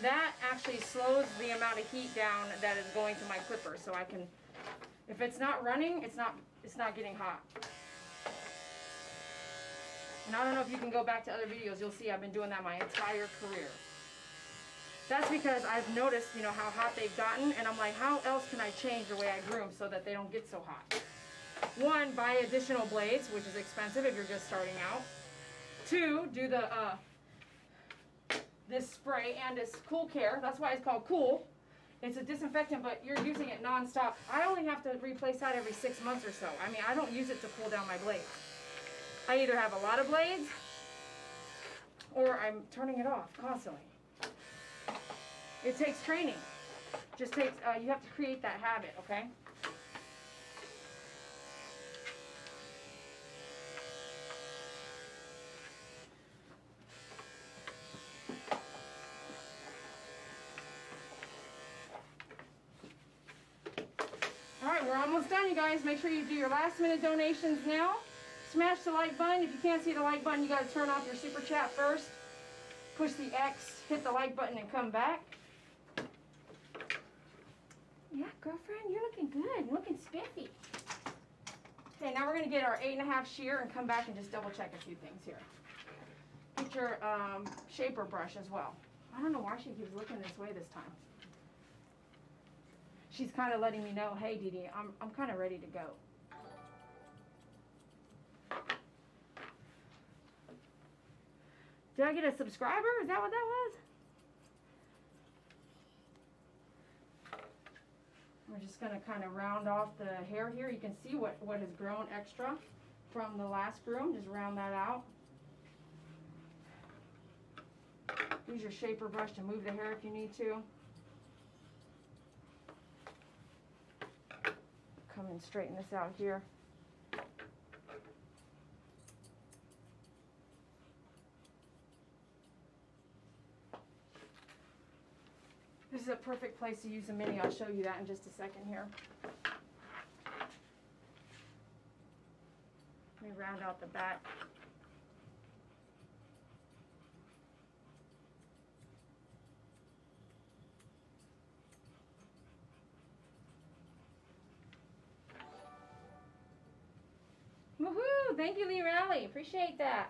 that actually slows the amount of heat down that is going to my clippers. So I can, if it's not running, it's not getting hot. And I don't know if you can go back to other videos, you'll see I've been doing that my entire career. That's because I've noticed, you know, how hot they've gotten, and I'm like, how else can I change the way I groom so that they don't get so hot? One, buy additional blades, which is expensive if you're just starting out. Two, do the this spray and this Cool Care. That's why it's called Cool. It's a disinfectant, but you're using it non-stop. I only have to replace that every 6 months or so. I mean, I don't use it to cool down my blades. I either have a lot of blades or I'm turning it off constantly. It takes training. Just takes, you have to create that habit, okay? All right, we're almost done, you guys. Make sure you do your last minute donations now. Smash the like button. If you can't see the like button, you got to turn off your super chat first. Push the X, hit the like button, and come back. Yeah, girlfriend, you're looking good. You're looking spiffy. Okay, now we're going to get our 8.5 shear and come back and just double check a few things here. Get your shaper brush as well. I don't know why she keeps looking this way this time. She's kind of letting me know, hey, Dede, I'm kind of ready to go. Did I get a subscriber? Is that what that was? We're just going to kind of round off the hair here. You can see what has grown extra from the last groom. Just round that out. Use your shaper brush to move the hair if you need to. Come and straighten this out here. This is a perfect place to use a mini. I'll show you that in just a second here. Let me round out the back. Woohoo! Thank you, Lee Rally. Appreciate that.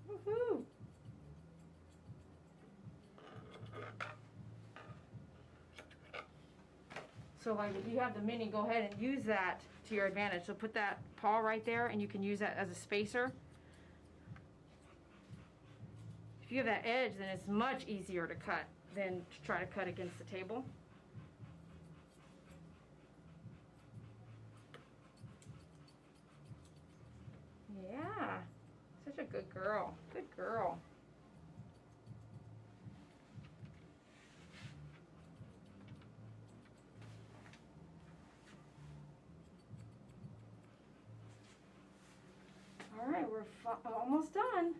Woohoo! So like if you have the mini, go ahead and use that to your advantage. So put that paw right there and you can use that as a spacer. If you have that edge, then it's much easier to cut than to try to cut against the table. Yeah, such a good girl. Good girl. All right, we're almost done.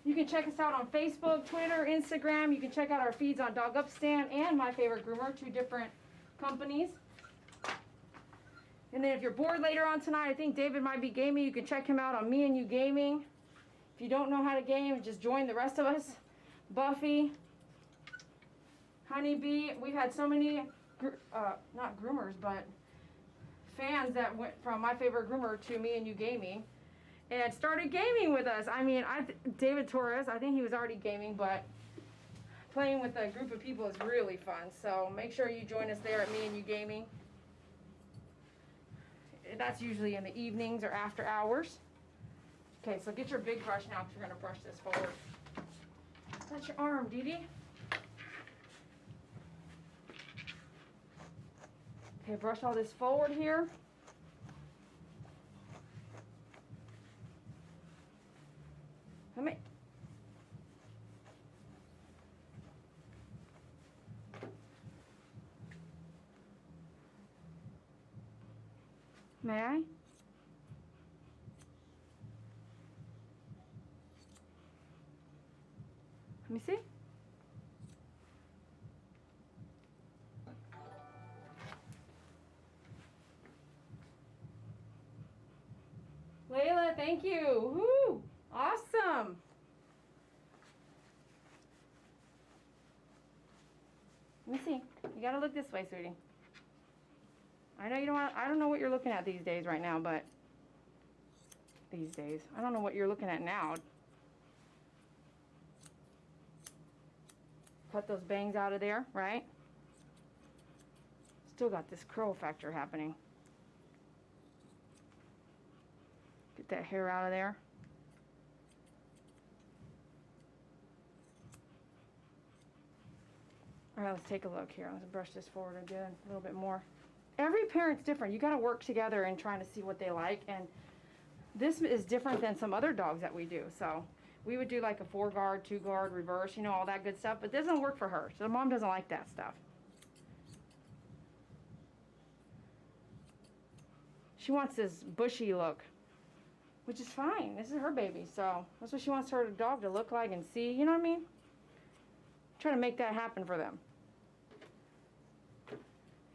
You can check us out on Facebook, Twitter, Instagram. You can check out our feeds on Dog Upstand and My Favorite Groomer, 2 different companies. And then if you're bored later on tonight, I think David might be gaming. You can check him out on Me and You Gaming. If you don't know how to game, just join the rest of us. Buffy, Honeybee. We've had so many, not groomers, but fans that went from My Favorite Groomer to Me and You Gaming and started gaming with us. I mean, David Torres, I think he was already gaming, but playing with a group of people is really fun. So make sure you join us there at Me and You Gaming. That's usually in the evenings or after hours. Okay, so get your big brush now because we're going to brush this forward. That's your arm, Dede. Okay, brush all this forward here. Let me. May I? Let me see. Layla, thank you. Woo! Awesome. Let me see. You gotta look this way, sweetie. I know you don't want. I don't know what you're looking at these days right now, but these days, I don't know what you're looking at now. Cut those bangs out of there, right? Still got this curl factor happening. Get that hair out of there. All right, let's take a look here. Let's brush this forward again a little bit more. Every parent's different. You got to work together and trying to see what they like. And this is different than some other dogs that we do. So we would do like a 4-guard, 2-guard, reverse, you know, all that good stuff. But it doesn't work for her. So mom doesn't like that stuff. She wants this bushy look, which is fine. This is her baby. So that's what she wants her dog to look like and see. You know what I mean? Try to make that happen for them.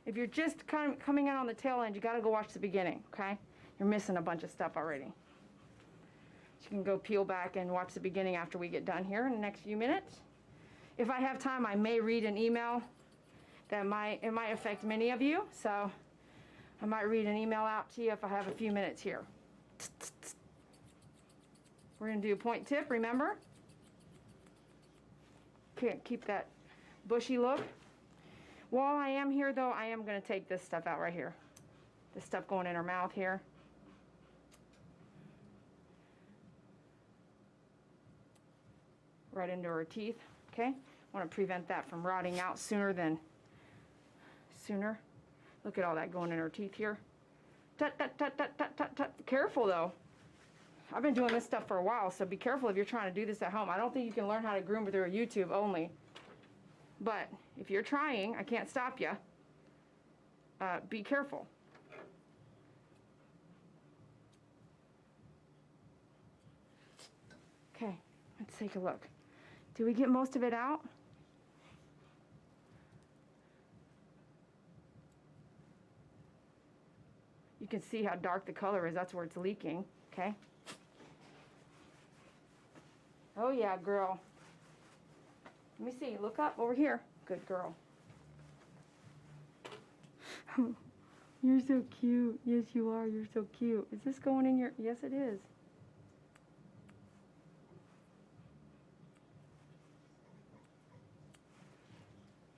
If you're just kind of coming in on the tail end, you got to go watch the beginning, okay? You're missing a bunch of stuff already. You can go peel back and watch the beginning after we get done here in the next few minutes. If I have time, I may read an email that might affect many of you. So I might read an email out to you if I have a few minutes here. We're going to do a point tip, remember? Can't keep that bushy look. While I am here, though, I am going to take this stuff out right here. This stuff going in her mouth here. Right into her teeth, okay? I want to prevent that from rotting out sooner. Look at all that going in her teeth here. Tut, tut, tut, tut, tut, tut, tut. Careful, though. I've been doing this stuff for a while, so be careful if you're trying to do this at home. I don't think you can learn how to groom through YouTube only. But if you're trying, I can't stop you. Be careful. Okay, let's take a look. Did we get most of it out? You can see how dark the color is. That's where it's leaking, okay? Oh yeah, girl. Let me see. Look up over here. Good girl. You're so cute. Yes, you are. You're so cute. Is this going in your... Yes, it is.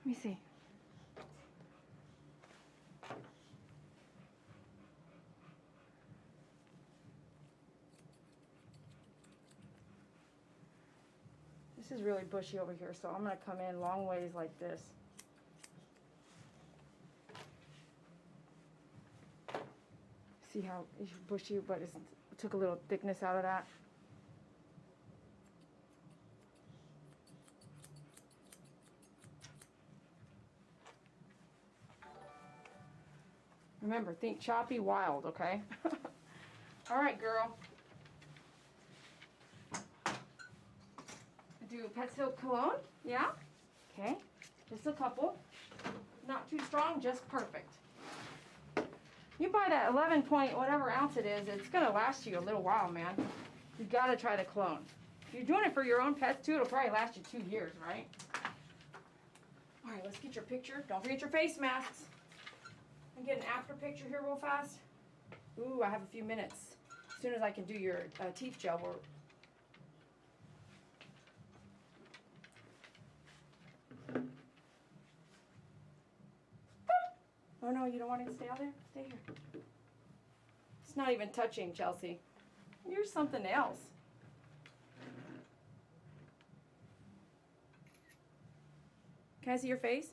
Let me see. This is really bushy over here, so I'm going to come in long ways like this. See how it's bushy, but it took a little thickness out of that. Remember, think choppy, wild, okay? All right, girl. Do Petsil cologne, yeah? Okay, just a couple. Not too strong, just perfect. You buy that 11 point whatever ounce it is, it's gonna last you a little while, man. You gotta try the cologne. If you're doing it for your own pets too, it'll probably last you 2 years, right? All right, let's get your picture. Don't forget your face masks. I'm getting an after picture here real fast. Ooh, I have a few minutes. As soon as I can do your teeth gel, we're... Oh no, you don't want it to stay out there? Stay here. It's not even touching, Chelsea. You're something else. Can I see your face?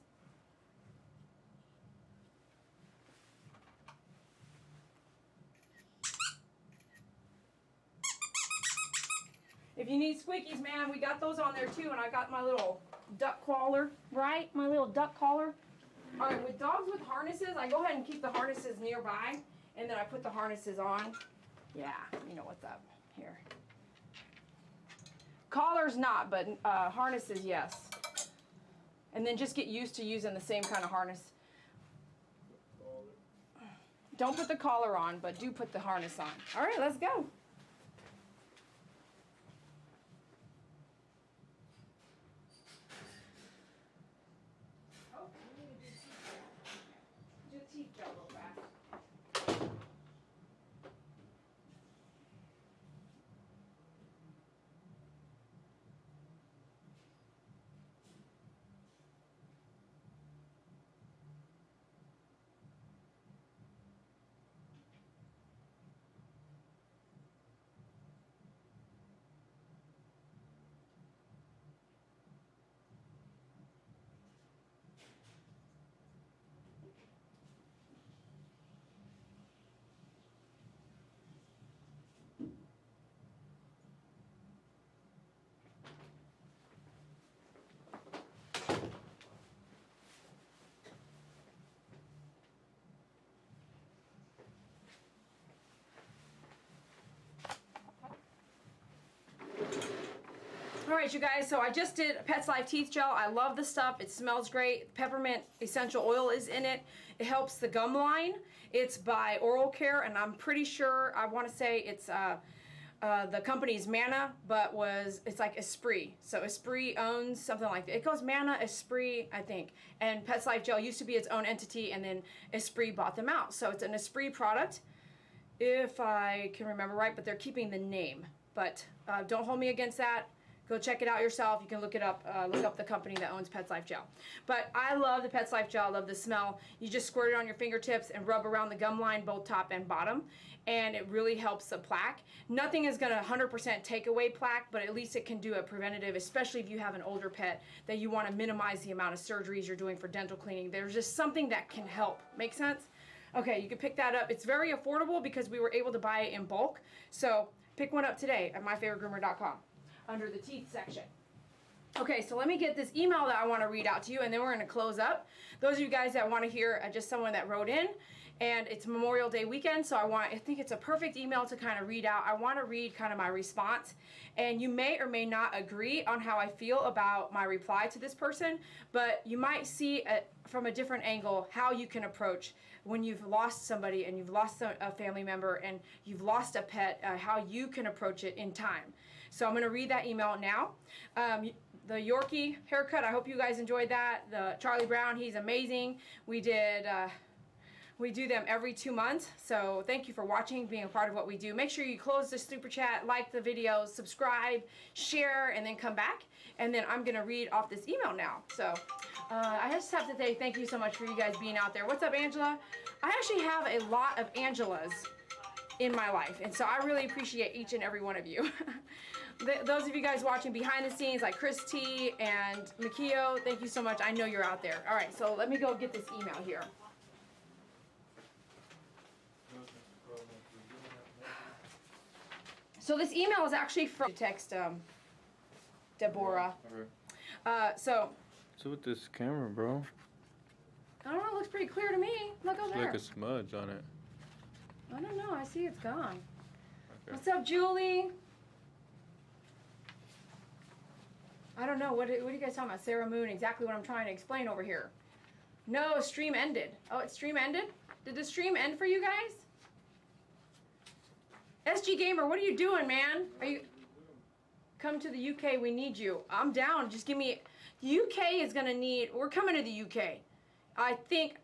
If you need squeakies, man, we got those on there too, and I got my little duck collar, right? My little duck collar. All right, with dogs with harnesses, I go ahead and keep the harnesses nearby, and then I put the harnesses on. Yeah, you know what's up here. Collars not, but harnesses yes. And then just get used to using the same kind of harness. Don't put the collar on, but do put the harness on. All right, let's go. All right, you guys, so I just did Pet's Life Teeth Gel. I love the stuff. It smells great. Peppermint essential oil is in it. It helps the gum line. It's by Oral Care, and I'm pretty sure, I want to say it's the company's Mana, but it's like Esprit. So Esprit owns something like that. It goes Mana, Esprit, I think. And Pet's Life Gel used to be its own entity, and then Esprit bought them out. So it's an Esprit product, if I can remember right, but they're keeping the name. But don't hold me against that. Go check it out yourself. You can look it up. Look up the company that owns Pet's Life Gel. But I love the Pet's Life Gel. I love the smell. You just squirt it on your fingertips and rub around the gum line, both top and bottom, and it really helps the plaque. Nothing is going to 100% take away plaque, but at least it can do a preventative, especially if you have an older pet that you want to minimize the amount of surgeries you're doing for dental cleaning. There's just something that can help. Make sense? Okay, you can pick that up. It's very affordable because we were able to buy it in bulk. So pick one up today at myfavoritegroomer.com. under the teeth section. Okay, so let me get this email that I want to read out to you, and then we're going to close up. Those of you guys that want to hear just someone that wrote in, and it's Memorial Day weekend, so I think it's a perfect email to kind of read out. I want to read kind of my response, and you may or may not agree on how I feel about my reply to this person, but you might see from a different angle how you can approach when you've lost somebody and you've lost a family member and you've lost a pet, how you can approach it in time. So I'm going to read that email now. The Yorkie haircut, I hope you guys enjoyed that. The Charlie Brown, he's amazing. We do them every 2 months. So thank you for watching, being a part of what we do. Make sure you close the super chat, like the video, subscribe, share, and then come back. And then I'm going to read off this email now. So I just have to say thank you so much for you guys being out there. What's up, Angela? I actually have a lot of Angelas in my life, and so I really appreciate each and every one of you. Those of you guys watching behind the scenes, like Chris T and Makio, thank you so much. I know you're out there. All right, so let me go get this email here. So this email is actually from text Deborah. So with this camera, bro? I don't know, it looks pretty clear to me. Look over there. Like a smudge on it. I don't know, I see it's gone. Okay. What's up, Julie? I don't know, what are you guys talking about? Sarah Moon, exactly what I'm trying to explain over here. No, stream ended. Oh, it stream ended? Did the stream end for you guys? SG Gamer, what are you doing, man? Are you... Come to the UK, we need you. I'm down, just give me... The UK is gonna need... We're coming to the UK. I think,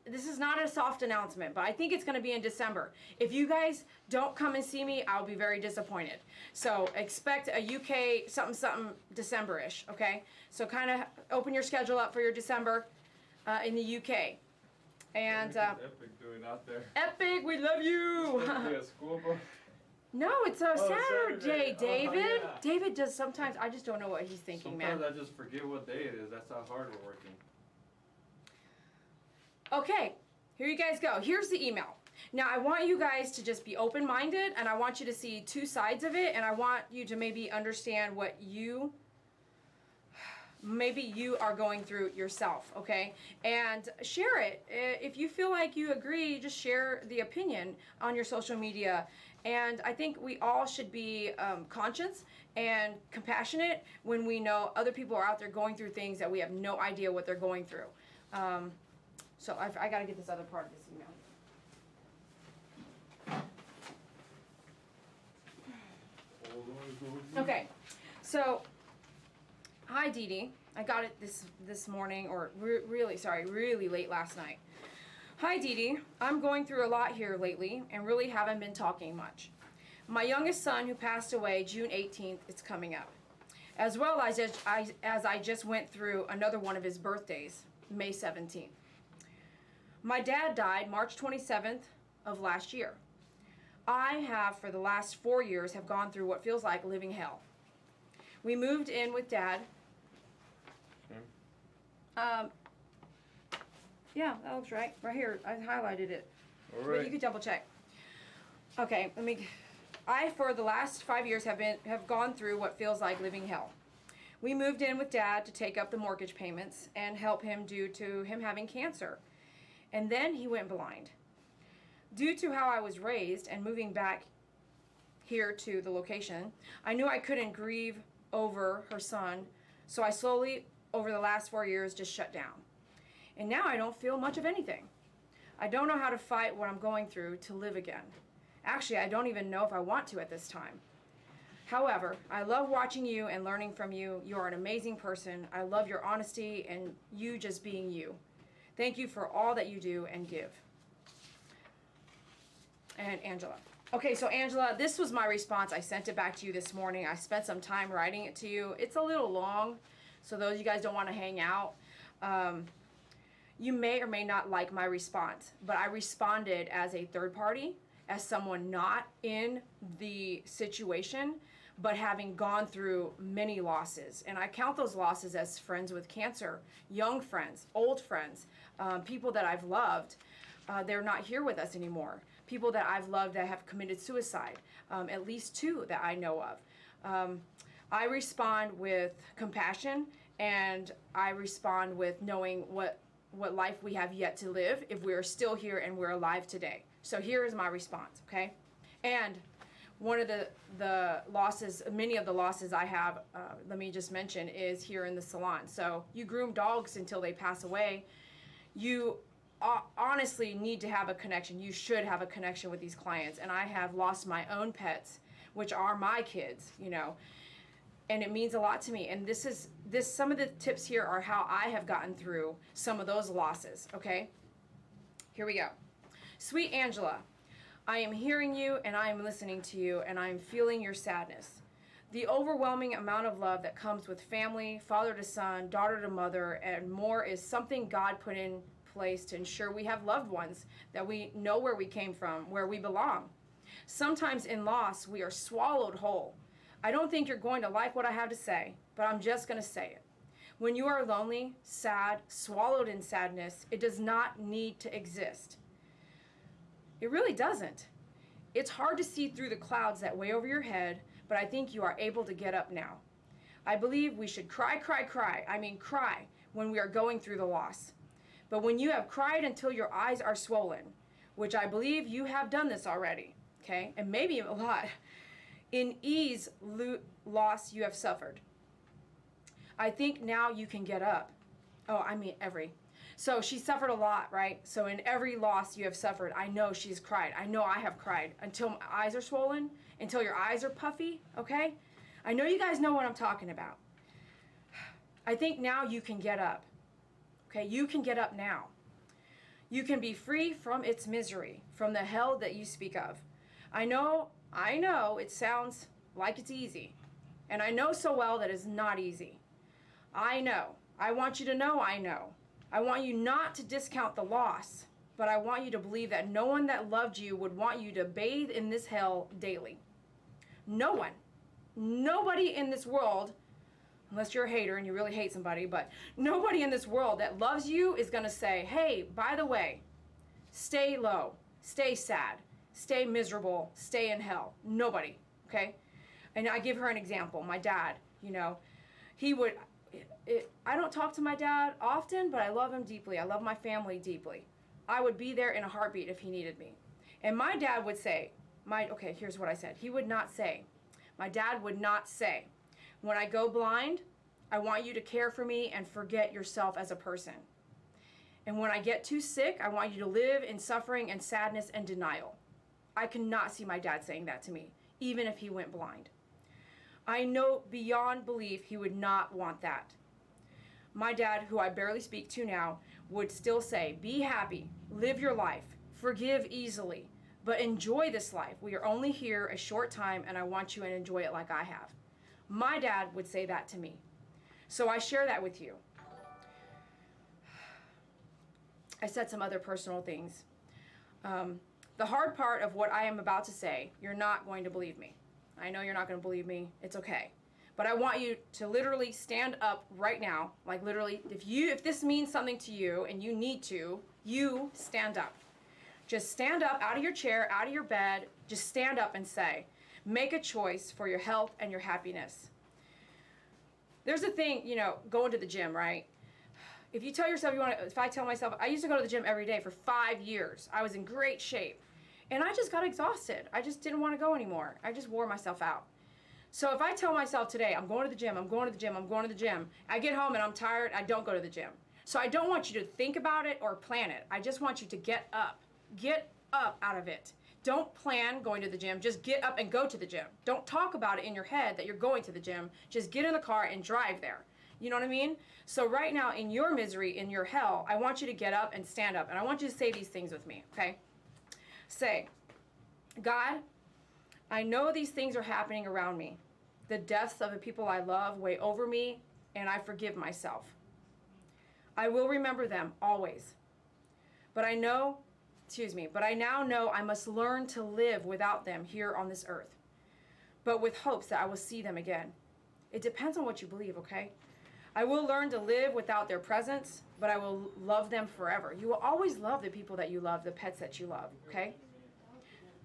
this is not a soft announcement, but I think it's going to be in December. If you guys don't come and see me, I'll be very disappointed. So expect a UK something December-ish, okay? So kind of open your schedule up for your December in the UK. And Epic doing out there. Epic, we love you. School, bro? No, it's a Saturday, Saturday. David. Yeah. David does sometimes, I just don't know what he's thinking, man. Sometimes I just forget what day it is. That's how hard we're working. Okay, here you guys go. Here's the email. Now, I want you guys to just be open-minded, and I want you to see two sides of it, and I want you to maybe understand what maybe you are going through yourself, okay? And share it. If you feel like you agree, just share the opinion on your social media And I think we all should be conscious and compassionate when we know other people are out there going through things that we have no idea what they're going through. So I got to get this other part of this email. Okay, so hi Dede. I got it this morning, or really late last night. Hi Dede, I'm going through a lot here lately and really haven't been talking much. My youngest son, who passed away June 18th, is coming up, as well as I just went through another one of his birthdays, May 17th. My dad died March 27th of last year. I have, for the last 4 years, have gone through what feels like living hell. We moved in with Dad. Yeah, that looks right. Right here, I highlighted it. All right. But you can double check. Okay, for the last 5 years have gone through what feels like living hell. We moved in with Dad to take up the mortgage payments and help him due to him having cancer. And then he went blind. Due to how I was raised and moving back here to the location, I knew I couldn't grieve over her son, so I slowly, over the last 4 years, just shut down. And now I don't feel much of anything. I don't know how to fight what I'm going through to live again. Actually, I don't even know if I want to at this time. However, I love watching you and learning from you. You are an amazing person. I love your honesty and you just being you. Thank you for all that you do and give. And Angela. Okay, so Angela, this was my response. I sent it back to you this morning. I spent some time writing it to you. It's a little long, so those of you guys don't want to hang out. You may or may not like my response, but I responded as a third party, as someone not in the situation, but having gone through many losses. And I count those losses as friends with cancer, young friends, old friends, people that I've loved. They're not here with us anymore. People that I've loved that have committed suicide, at least 2 that I know of. I respond with compassion, and I respond with knowing what life we have yet to live if we are still here and we're alive today. So here is my response, okay? And one of the losses, many of the losses I have, let me just mention, is here in the salon. So you groom dogs until they pass away. You honestly need to have a connection. You should have a connection with these clients. And I have lost my own pets, which are my kids, you know, and it means a lot to me. And some of the tips here are how I have gotten through some of those losses, okay? Here we go. Sweet Angela, I am hearing you and I am listening to you and I am feeling your sadness. The overwhelming amount of love that comes with family, father to son, daughter to mother, and more is something God put in place to ensure we have loved ones, that we know where we came from, where we belong. Sometimes in loss, we are swallowed whole. I don't think you're going to like what I have to say, but I'm just going to say it. When you are lonely, sad, swallowed in sadness, it does not need to exist. It really doesn't. It's hard to see through the clouds that weigh over your head, but I think you are able to get up now. I believe we should cry when we are going through the loss. But when you have cried until your eyes are swollen, which I believe you have done this already, okay, and maybe a lot, in ease loss you have suffered. I think now you can get up. So she suffered a lot, right? So in every loss you have suffered, I know she's cried. I know I have cried until my eyes are swollen, until your eyes are puffy, okay? I know you guys know what I'm talking about. I think now you can get up, okay? You can get up now. You can be free from its misery, from the hell that you speak of. I know it sounds like it's easy, and I know so well that it's not easy. I know. I want you to know I know. I want you not to discount the loss, but I want you to believe that no one that loved you would want you to bathe in this hell daily. No one. Nobody in this world, unless you're a hater and you really hate somebody, but nobody in this world that loves you is going to say, hey, by the way, stay low, stay sad, stay miserable, stay in hell. Nobody, okay? And I give her an example. My dad, you know, I don't talk to my dad often, but I love him deeply. I love my family deeply. I would be there in a heartbeat if he needed me. And my dad would say, Okay, here's what I said. He would not say, my dad would not say, when I go blind, I want you to care for me and forget yourself as a person. And when I get too sick, I want you to live in suffering and sadness and denial. I cannot see my dad saying that to me, even if he went blind. I know beyond belief he would not want that. My dad, who I barely speak to now, would still say, be happy, live your life, forgive easily, but enjoy this life. We are only here a short time, and I want you to enjoy it like I have. My dad would say that to me. So I share that with you. I said some other personal things. The hard part of what I am about to say, you're not going to believe me. I know you're not going to believe me. It's okay. But I want you to literally stand up right now. Like literally, if this means something to you and you need to, you stand up. Just stand up out of your chair, out of your bed. Just stand up and say, make a choice for your health and your happiness. There's a thing, going to the gym, right? If you tell yourself if I tell myself, I used to go to the gym every day for 5 years. I was in great shape. And I just got exhausted. I just didn't want to go anymore. I just wore myself out. So if I tell myself today, I'm going to the gym, I'm going to the gym, I'm going to the gym, I get home and I'm tired, I don't go to the gym. So I don't want you to think about it or plan it. I just want you to get up. Get up out of it. Don't plan going to the gym. Just get up and go to the gym. Don't talk about it in your head that you're going to the gym. Just get in the car and drive there. You know what I mean? So right now, in your misery, in your hell, I want you to get up and stand up. And I want you to say these things with me, okay? Say, God, I know these things are happening around me. The deaths of the people I love weigh over me, and I forgive myself. I will remember them always. But I now know I must learn to live without them here on this earth, but with hopes that I will see them again. It depends on what you believe, okay? I will learn to live without their presence, but I will love them forever. You will always love the people that you love, the pets that you love, okay?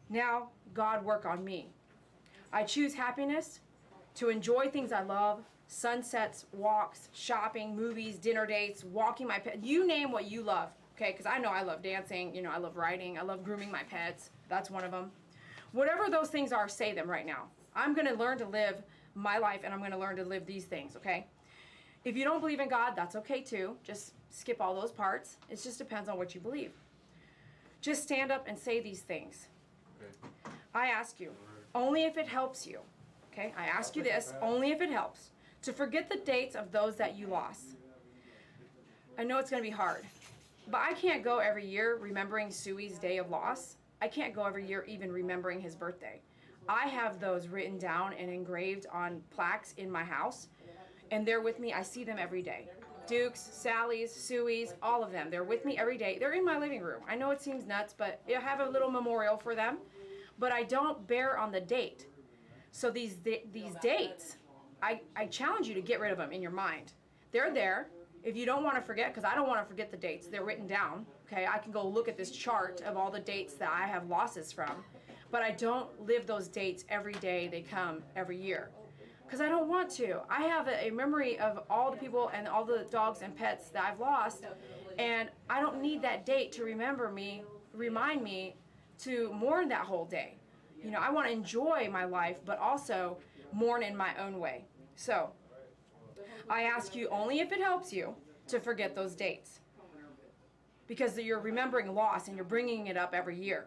Now, God, work on me. I choose happiness, to enjoy things I love, sunsets, walks, shopping, movies, dinner dates, walking my pet. You name what you love, okay? Because I know I love dancing, I love writing, I love grooming my pets. That's one of them. Whatever those things are, say them right now. I'm going to learn to live my life, and I'm going to learn to live these things, okay? If you don't believe in God, that's okay too. Just skip all those parts. It just depends on what you believe. Just stand up and say these things. Okay. I ask you, only if it helps you, okay? I ask you this, only if it helps, to forget the dates of those that you lost. I know it's going to be hard, but I can't go every year remembering Suey's day of loss. I can't go every year even remembering his birthday. I have those written down and engraved on plaques in my house, and they're with me. I see them every day. Duke's, Sally's, Suey's, all of them. They're with me every day. They're in my living room. I know it seems nuts, but I have a little memorial for them, but I don't bear on the date. So these dates, I challenge you to get rid of them in your mind. They're there. If you don't want to forget, because I don't want to forget the dates, they're written down. Okay, I can go look at this chart of all the dates that I have losses from, but I don't live those dates every day they come every year, because I don't want to. I have a memory of all the people and all the dogs and pets that I've lost, and I don't need that date to remind me to mourn that whole day. I want to enjoy my life, but also mourn in my own way. So I ask you, only if it helps you, to forget those dates, because you're remembering loss and you're bringing it up every year.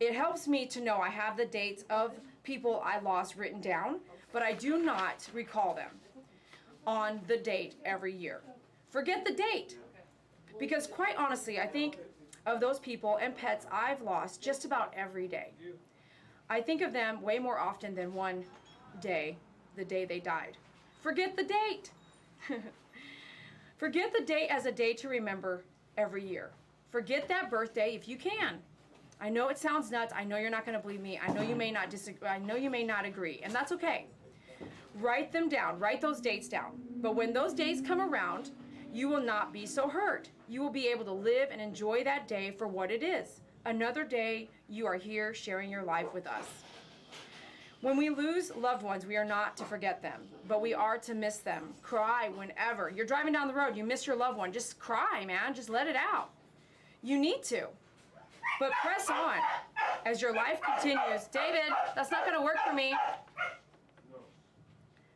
It helps me to know I have the dates of people I lost written down, but I do not recall them on the date every year. Forget the date, because quite honestly, I think of those people and pets I've lost just about every day. I think of them way more often than one day, the day they died. Forget the date. Forget the date as a day to remember every year. Forget that birthday if you can. I know it sounds nuts. I know you're not going to believe me. I know you may not disagree. I know you may not agree, and that's okay. Write them down. Write those dates down. But when those days come around, you will not be so hurt. You will be able to live and enjoy that day for what it is. Another day you are here sharing your life with us. When we lose loved ones, we are not to forget them, but we are to miss them. Cry whenever. You're driving down the road, you miss your loved one. Just cry, man. Just let it out. You need to. But press on as your life continues. David, that's not going to work for me. No.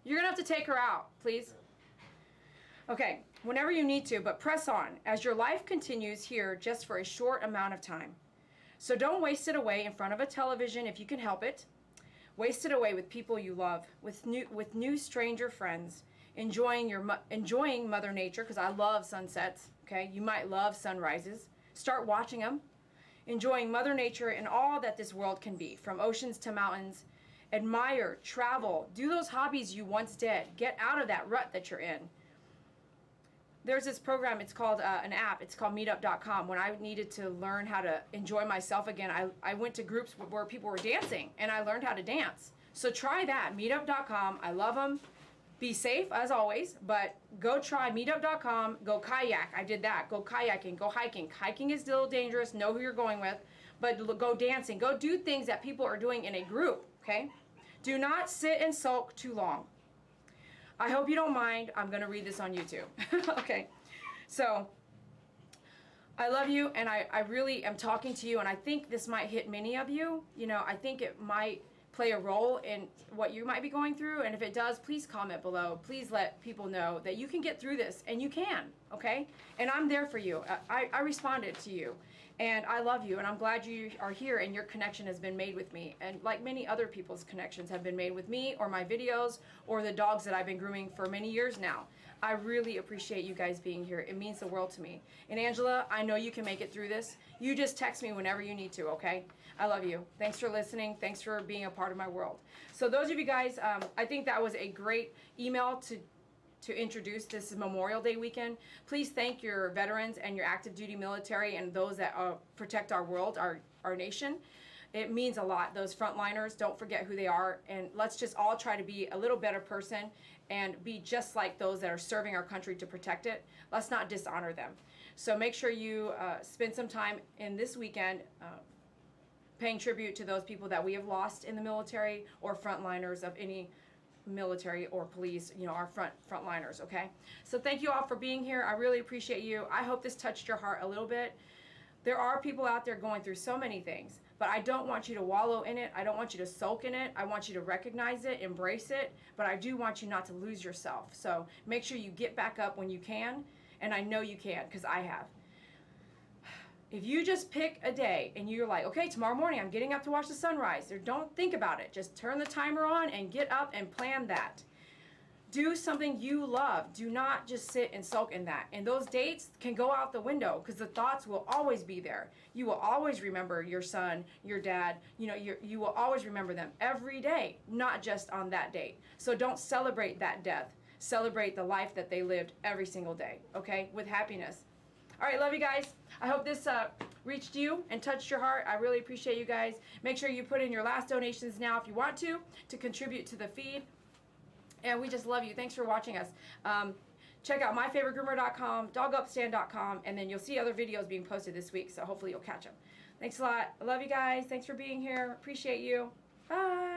You're going to have to take her out, please. Okay, whenever you need to, but press on as your life continues here just for a short amount of time. So don't waste it away in front of a television if you can help it. Waste it away with people you love, with new stranger friends, enjoying Mother Nature, because I love sunsets, okay? You might love sunrises. Start watching them. Enjoying Mother Nature and all that this world can be, from oceans to mountains. Admire, travel, do those hobbies you once did. Get out of that rut that you're in. There's this program, it's called an app, it's called meetup.com. When I needed to learn how to enjoy myself again, I went to groups where people were dancing, and I learned how to dance. So try that, meetup.com. I love them. Be safe, as always, but go try meetup.com, go kayak. I did that. Go kayaking, go hiking. Hiking is still dangerous, know who you're going with, but go dancing. Go do things that people are doing in a group, okay? Do not sit and sulk too long. I hope you don't mind. I'm going to read this on YouTube. Okay. So, I love you, and I really am talking to you, and I think this might hit many of you. You know, I think it might play a role in what you might be going through, and if it does, please comment below. Please let people know that you can get through this, and you can, okay? And I'm there for you. I responded to you, and I love you, and I'm glad you are here, and your connection has been made with me, and like many other people's connections have been made with me, or my videos, or the dogs that I've been grooming for many years now. I really appreciate you guys being here. It means the world to me. And Angela, I know you can make it through this. You just text me whenever you need to, okay? I love you. Thanks for listening. Thanks for being a part of my world. So those of you guys, I think that was a great email to introduce this Memorial Day weekend. Please thank your veterans and your active duty military and those that protect our world, our nation. It means a lot. Those frontliners, don't forget who they are, and let's just all try to be a little better person and be just like those that are serving our country to protect it. Let's not dishonor them. So make sure you spend some time in this weekend paying tribute to those people that we have lost in the military or frontliners of any military or police, you know, our frontliners, okay? So thank you all for being here. I really appreciate you. I hope this touched your heart a little bit. There are people out there going through so many things, but I don't want you to wallow in it. I don't want you to sulk in it. I want you to recognize it, embrace it, but I do want you not to lose yourself. So make sure you get back up when you can, and I know you can because I have. If you just pick a day and you're like, okay, tomorrow morning I'm getting up to watch the sunrise, or don't think about it. Just turn the timer on and get up and plan that. Do something you love. Do not just sit and sulk in that. And those dates can go out the window because the thoughts will always be there. You will always remember your son, your dad. You know, you will always remember them every day, not just on that date. So don't celebrate that death. Celebrate the life that they lived every single day, okay, with happiness. All right, love you guys. I hope this reached you and touched your heart. I really appreciate you guys. Make sure you put in your last donations now if you want to contribute to the feed. And we just love you. Thanks for watching us. Check out myfavoritegroomer.com, dogupstand.com, and then you'll see other videos being posted this week, so hopefully you'll catch them. Thanks a lot. I love you guys. Thanks for being here. Appreciate you. Bye.